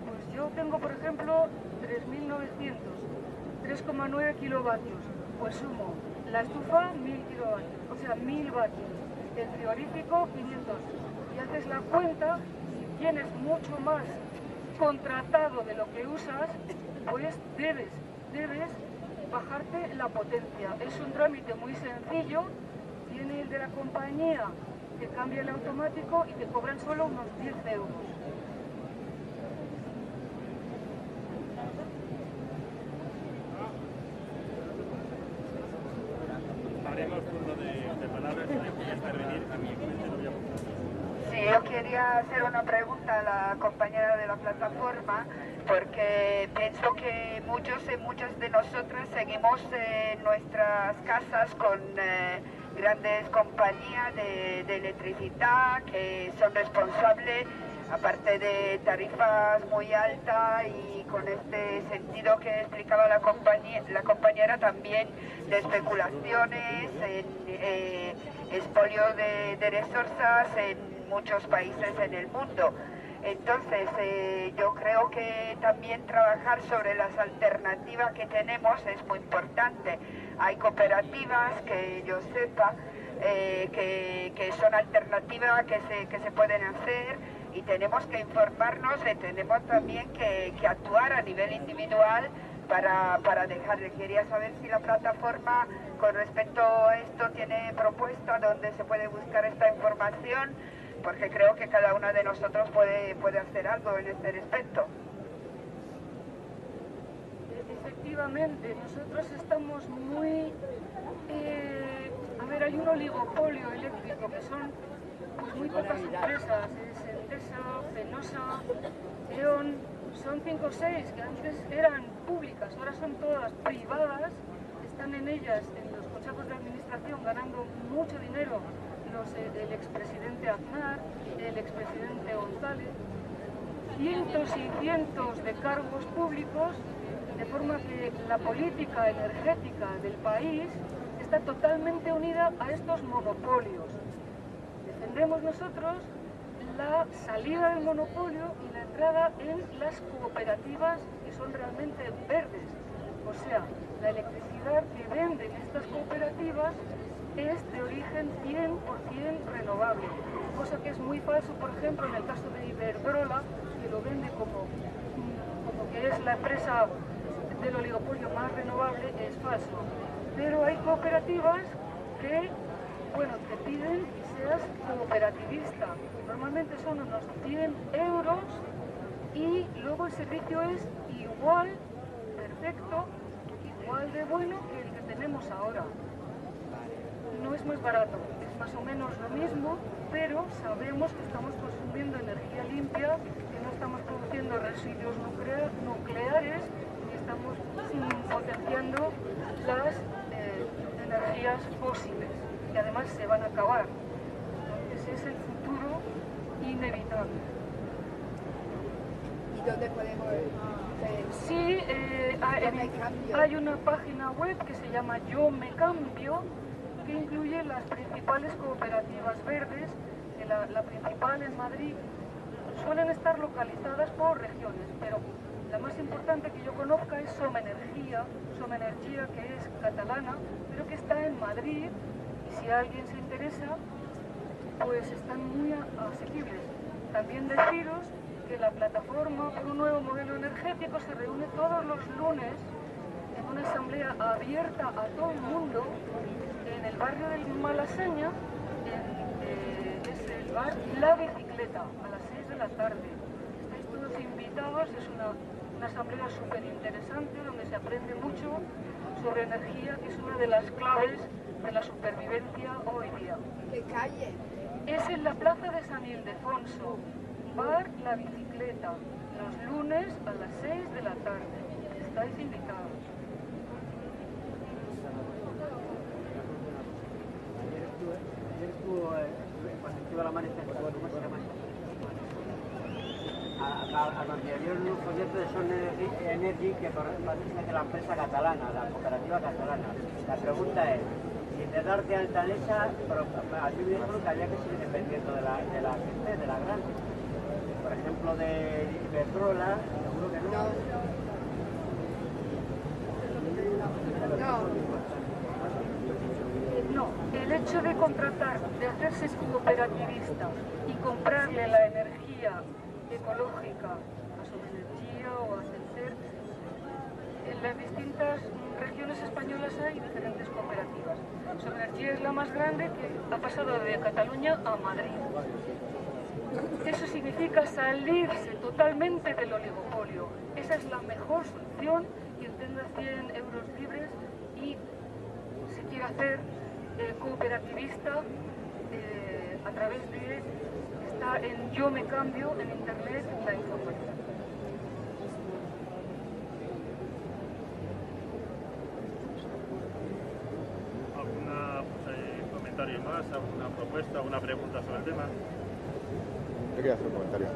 Pues yo tengo, por ejemplo, 3.900, 3,9 kilovatios. Pues sumo la estufa 1.000 kilovatios, o sea, 1.000 vatios. El frigorífico 500. Y haces la cuenta, si tienes mucho más contratado de lo que usas, pues debes bajarte la potencia. Es un trámite muy sencillo, tiene el de la compañía que cambia el automático y te cobran solo unos 10 euros. Haremos turno de palabras, si quieres intervenir, Sí, yo quería hacer una pregunta a la compañera de la plataforma, porque pienso que muchos y muchas de nosotras seguimos en nuestras casas con grandes compañías de electricidad que son responsables, aparte de tarifas muy altas, y con este sentido que explicaba la compañera también de especulaciones, en expolio de resources en muchos países en el mundo. Entonces yo creo que también trabajar sobre las alternativas que tenemos es muy importante. Hay cooperativas que yo sepa que son alternativas que se pueden hacer, y tenemos que informarnos y tenemos también que actuar a nivel individual para dejarle. Quería saber si la plataforma con respecto a esto tiene propuesta donde se puede buscar esta información, porque creo que cada una de nosotros puede hacer algo en este respecto. Efectivamente, nosotros estamos muy A ver, hay un oligopolio eléctrico que son pues muy pocas empresas, es Endesa, Fenosa, E.ON, son 5 o 6 que antes eran públicas, ahora son todas privadas, están en ellas, en los consejos de administración, ganando mucho dinero el expresidente Aznar, el expresidente González, cientos y cientos de cargos públicos, de forma que la política energética del país está totalmente unida a estos monopolios. Defendemos nosotros la salida del monopolio y la entrada en las cooperativas que son realmente verdes. O sea, la electricidad que venden estas cooperativas es de origen 100% renovable, cosa que es muy falso, por ejemplo, en el caso de Iberdrola, que lo vende como que es la empresa del oligopolio más renovable, es falso. Pero hay cooperativas que, bueno, te piden que seas cooperativista. Normalmente son unos 100 euros y luego el servicio es igual, perfecto, igual de bueno que el que tenemos ahora. No es más barato, es más o menos lo mismo, pero sabemos que estamos consumiendo energía limpia, que no estamos produciendo residuos nucleares y estamos potenciando las energías fósiles, que además se van a acabar. Entonces es el futuro inevitable. ¿Y dónde podemos Sí, hay una página web que se llama Yo Me Cambio, que incluye las principales cooperativas verdes, que la principal en Madrid. Suelen estar localizadas por regiones, pero la más importante que yo conozca es Somenergia, que es catalana, pero que está en Madrid, y si alguien se interesa, pues están muy asequibles. También deciros que la plataforma por un nuevo modelo energético se reúne todos los lunes en una asamblea abierta a todo el mundo en el barrio del Malasaña, es el bar La Bicicleta, a las 6 de la tarde. Estáis todos invitados, es una asamblea súper interesante donde se aprende mucho sobre energía, que es una de las claves de la supervivencia hoy día. ¿Qué calle? Es en la plaza de San Ildefonso, bar La Bicicleta, los lunes a las 6 de la tarde. Estáis invitados. Cuando estuvo la manifestación, ¿cómo se llama? A donde había un folleto de Son Energy, que parece de la empresa catalana, la cooperativa catalana. La pregunta es, si te das de alta en esa, aquí me dijeron que había que seguir dependiendo de la gente, de la grande. Por ejemplo, de Iberdrola, seguro que no. No, el hecho de contratar, de hacerse cooperativista y comprarle la energía ecológica a Somenergia o a Celcer, en las distintas regiones españolas hay diferentes cooperativas. Somenergia es la más grande, que ha pasado de Cataluña a Madrid. Eso significa salirse totalmente del oligopolio. Esa es la mejor solución. Quien tenga 100 euros libres y se quiere hacer cooperativista a través de... Está en Yo Me Cambio, en internet, la información. ¿Algún comentario más? ¿Alguna propuesta? ¿Alguna pregunta sobre el tema? Yo quería hacer un comentario.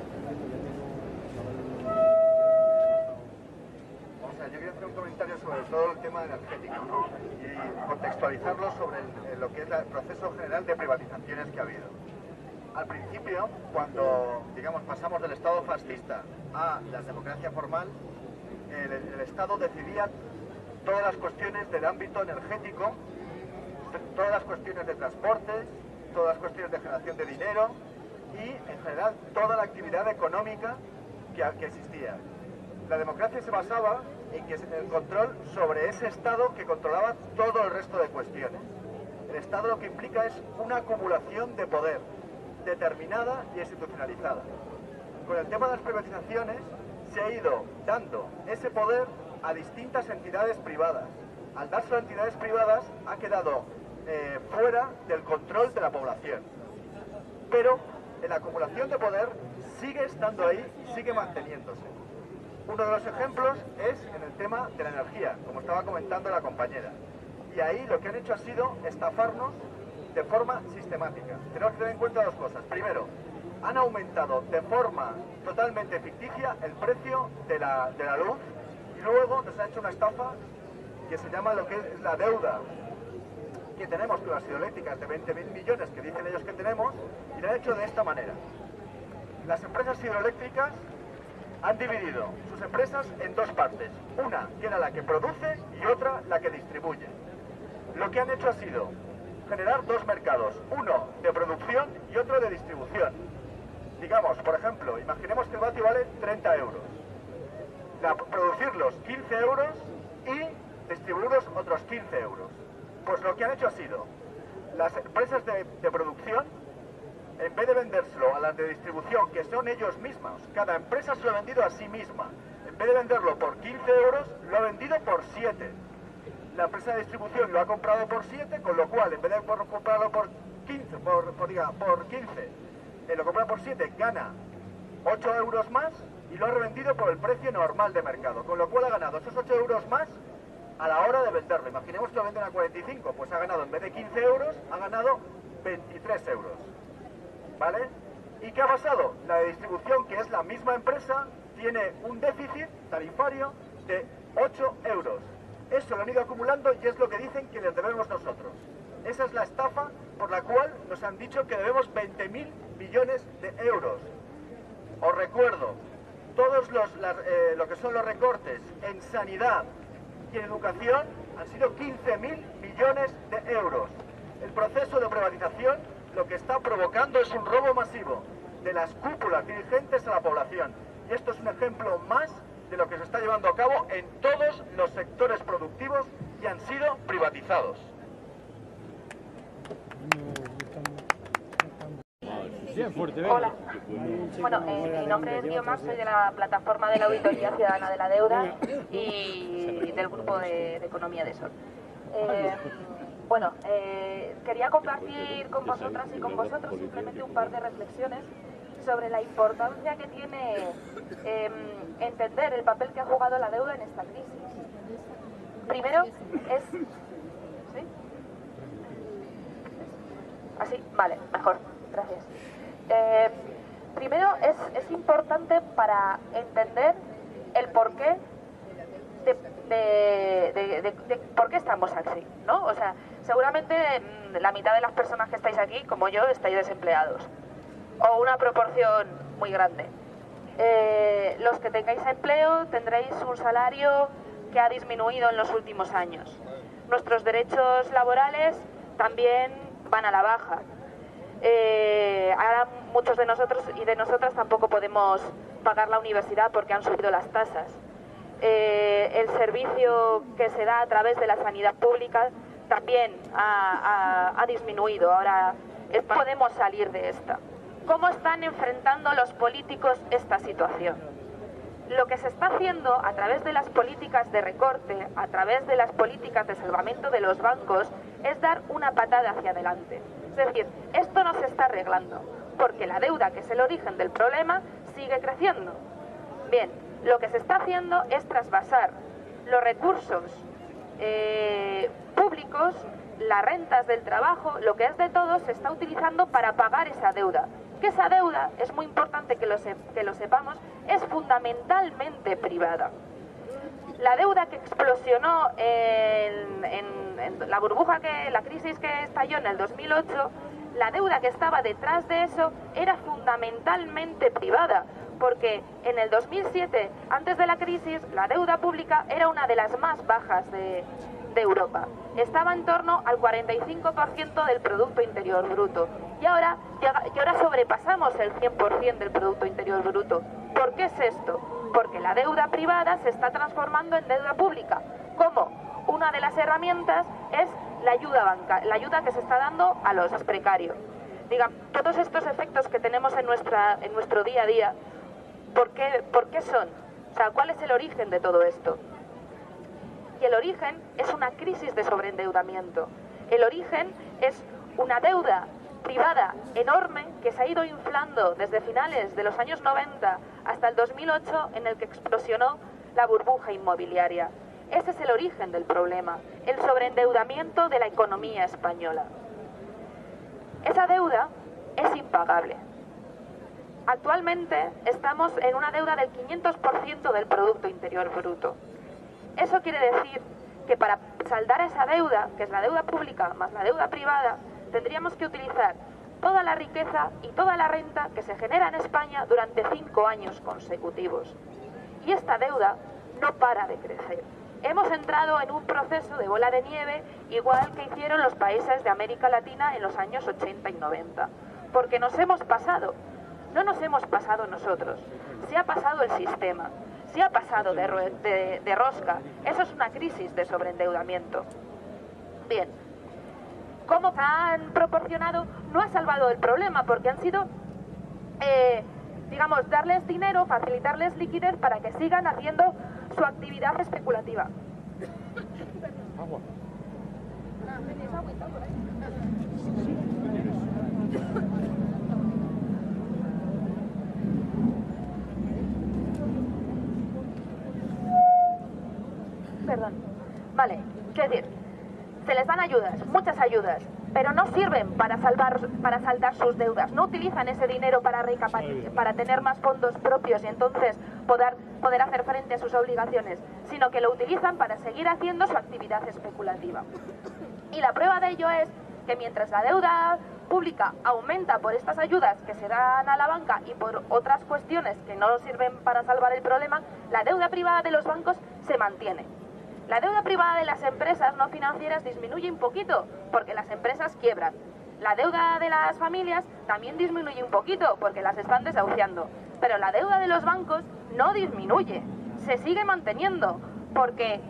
Yo quería hacer un comentario sobre todo el tema energético, ¿no? Y contextualizarlo sobre lo que es el proceso general de privatizaciones que ha habido. Al principio, cuando digamos pasamos del Estado fascista a la democracia formal, el Estado decidía todas las cuestiones del ámbito energético, todas las cuestiones de transportes, todas las cuestiones de generación de dinero y, en general, toda la actividad económica que existía. La democracia se basaba en el control sobre ese Estado que controlaba todo el resto de cuestiones. El Estado lo que implica es una acumulación de poder determinada y institucionalizada. Con el tema de las privatizaciones se ha ido dando ese poder a distintas entidades privadas. Al darse a entidades privadas ha quedado fuera del control de la población. Pero la acumulación de poder sigue estando ahí y sigue manteniéndose. Uno de los ejemplos es en el tema de la energía, como estaba comentando la compañera. Y ahí lo que han hecho ha sido estafarnos de forma sistemática. Tenemos que tener en cuenta dos cosas. Primero, han aumentado de forma totalmente ficticia el precio de la luz, y luego nos han hecho una estafa que se llama lo que es la deuda que tenemos con las hidroeléctricas de 20.000 millones que dicen ellos que tenemos, y lo han hecho de esta manera. Las empresas hidroeléctricas han dividido sus empresas en dos partes, una que era la que produce y otra la que distribuye. Lo que han hecho ha sido generar dos mercados, uno de producción y otro de distribución. Digamos, por ejemplo, imaginemos que el vatio vale 30 euros. Producirlos 15 euros y distribuirlos otros 15 euros. Pues lo que han hecho ha sido, las empresas de producción, en vez de vendérselo a las de distribución, que son ellos mismos, cada empresa se lo ha vendido a sí misma. En vez de venderlo por 15 euros, lo ha vendido por 7. La empresa de distribución lo ha comprado por 7, con lo cual, en vez de comprarlo por 15, lo compra por 7, gana 8 euros más y lo ha revendido por el precio normal de mercado, con lo cual ha ganado esos 8 euros más a la hora de venderlo. Imaginemos que lo venden a 45, pues ha ganado, en vez de 15 euros, ha ganado 23 euros. ¿Vale? ¿Y qué ha pasado? La de distribución, que es la misma empresa, tiene un déficit tarifario de 8 euros. Eso lo han ido acumulando y es lo que dicen que les debemos nosotros. Esa es la estafa por la cual nos han dicho que debemos 20.000 millones de euros. Os recuerdo, todos lo que son los recortes en sanidad y en educación han sido 15.000 millones de euros. El proceso de privatización lo que está provocando es un robo masivo de las cúpulas dirigentes a la población. Y esto es un ejemplo más de lo que se está llevando a cabo en todos los sectores productivos que han sido privatizados. Hola. Bueno, mi nombre es Guiomar, soy de la plataforma de la Auditoría Ciudadana de la Deuda y del Grupo de Economía de Sol. Quería compartir con vosotras y con vosotros simplemente un par de reflexiones sobre la importancia que tiene entender el papel que ha jugado la deuda en esta crisis. Primero es... ¿Sí? ¿Así? Vale, mejor. Gracias. Primero es importante para entender el porqué de por qué estamos así, ¿no? O sea, seguramente la mitad de las personas que estáis aquí, como yo, estáis desempleados. O una proporción muy grande. Los que tengáis empleo tendréis un salario que ha disminuido en los últimos años. Nuestros derechos laborales también van a la baja. Ahora muchos de nosotros y de nosotras tampoco podemos pagar la universidad porque han subido las tasas. El servicio que se da a través de la sanidad pública también ha disminuido. Ahora podemos salir de esta. ¿Cómo están enfrentando los políticos esta situación? Lo que se está haciendo a través de las políticas de recorte, a través de las políticas de salvamento de los bancos, es dar una patada hacia adelante. Es decir, esto no se está arreglando, porque la deuda, que es el origen del problema, sigue creciendo. Bien, lo que se está haciendo es trasvasar los recursos públicos, las rentas del trabajo, lo que es de todos, se está utilizando para pagar esa deuda. Que esa deuda, es muy importante que lo sepamos, es fundamentalmente privada. La deuda que explosionó en la burbuja, la crisis que estalló en el 2008, la deuda que estaba detrás de eso era fundamentalmente privada, porque en el 2007, antes de la crisis, la deuda pública era una de las más bajas de Europa. Estaba en torno al 45% del Producto Interior Bruto. Y ahora sobrepasamos el 100% del Producto Interior Bruto. ¿Por qué es esto? Porque la deuda privada se está transformando en deuda pública. ¿Cómo? Una de las herramientas es la ayuda que se está dando a los precarios. Digamos, todos estos efectos que tenemos en nuestro día a día, ¿por qué son? O sea, ¿cuál es el origen de todo esto? Y el origen es una crisis de sobreendeudamiento. El origen es una deuda privada enorme que se ha ido inflando desde finales de los años 90 hasta el 2008, en el que explosionó la burbuja inmobiliaria. Ese es el origen del problema, el sobreendeudamiento de la economía española. Esa deuda es impagable. Actualmente estamos en una deuda del 500% del Producto Interior Bruto. Eso quiere decir que para saldar esa deuda, que es la deuda pública más la deuda privada, tendríamos que utilizar toda la riqueza y toda la renta que se genera en España durante 5 años consecutivos. Y esta deuda no para de crecer. Hemos entrado en un proceso de bola de nieve, igual que hicieron los países de América Latina en los años 80 y 90. Porque nos hemos pasado. No nos hemos pasado nosotros. Se ha pasado el sistema. Se ha pasado de rosca. Eso es una crisis de sobreendeudamiento. Bien. Cómo han proporcionado no ha salvado el problema, porque han sido, digamos, darles dinero, facilitarles liquidez para que sigan haciendo su actividad especulativa. Agua. Perdón. Vale, quiero decir, se les dan ayudas, muchas ayudas, pero no sirven para saldar sus deudas. No utilizan ese dinero para tener más fondos propios y entonces poder hacer frente a sus obligaciones, sino que lo utilizan para seguir haciendo su actividad especulativa. Y la prueba de ello es que mientras la deuda pública aumenta por estas ayudas que se dan a la banca y por otras cuestiones que no sirven para salvar el problema, la deuda privada de los bancos se mantiene. La deuda privada de las empresas no financieras disminuye un poquito, porque las empresas quiebran. La deuda de las familias también disminuye un poquito, porque las están desahuciando. Pero la deuda de los bancos no disminuye, se sigue manteniendo, porque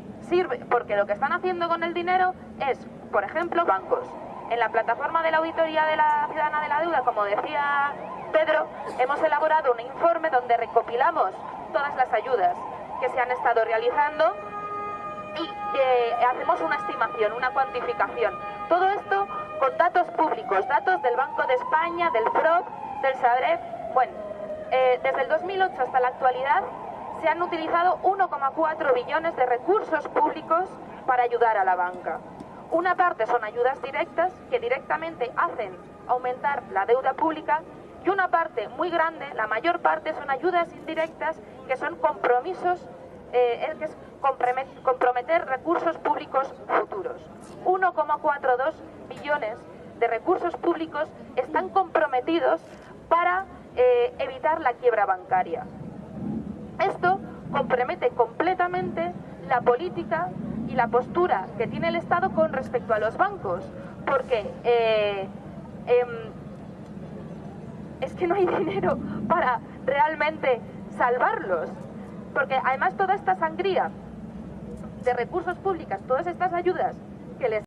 lo que están haciendo con el dinero es, por ejemplo, bancos. En la plataforma de la Auditoría de la Ciudadana de la Deuda, como decía Pedro, hemos elaborado un informe donde recopilamos todas las ayudas que se han estado realizando y hacemos una estimación, una cuantificación. Todo esto con datos públicos, datos del Banco de España, del FROB, del SADREF. Bueno, desde el 2008 hasta la actualidad se han utilizado 1,4 billones de recursos públicos para ayudar a la banca. Una parte son ayudas directas, que directamente hacen aumentar la deuda pública, y una parte muy grande, la mayor parte, son ayudas indirectas, que son compromisos, que es comprometer recursos públicos futuros. 1,42 billones de recursos públicos están comprometidos para evitar la quiebra bancaria. Esto compromete completamente la política y la postura que tiene el Estado con respecto a los bancos, porque es que no hay dinero para realmente salvarlos, porque además toda esta sangría de recursos públicos, todas estas ayudas que les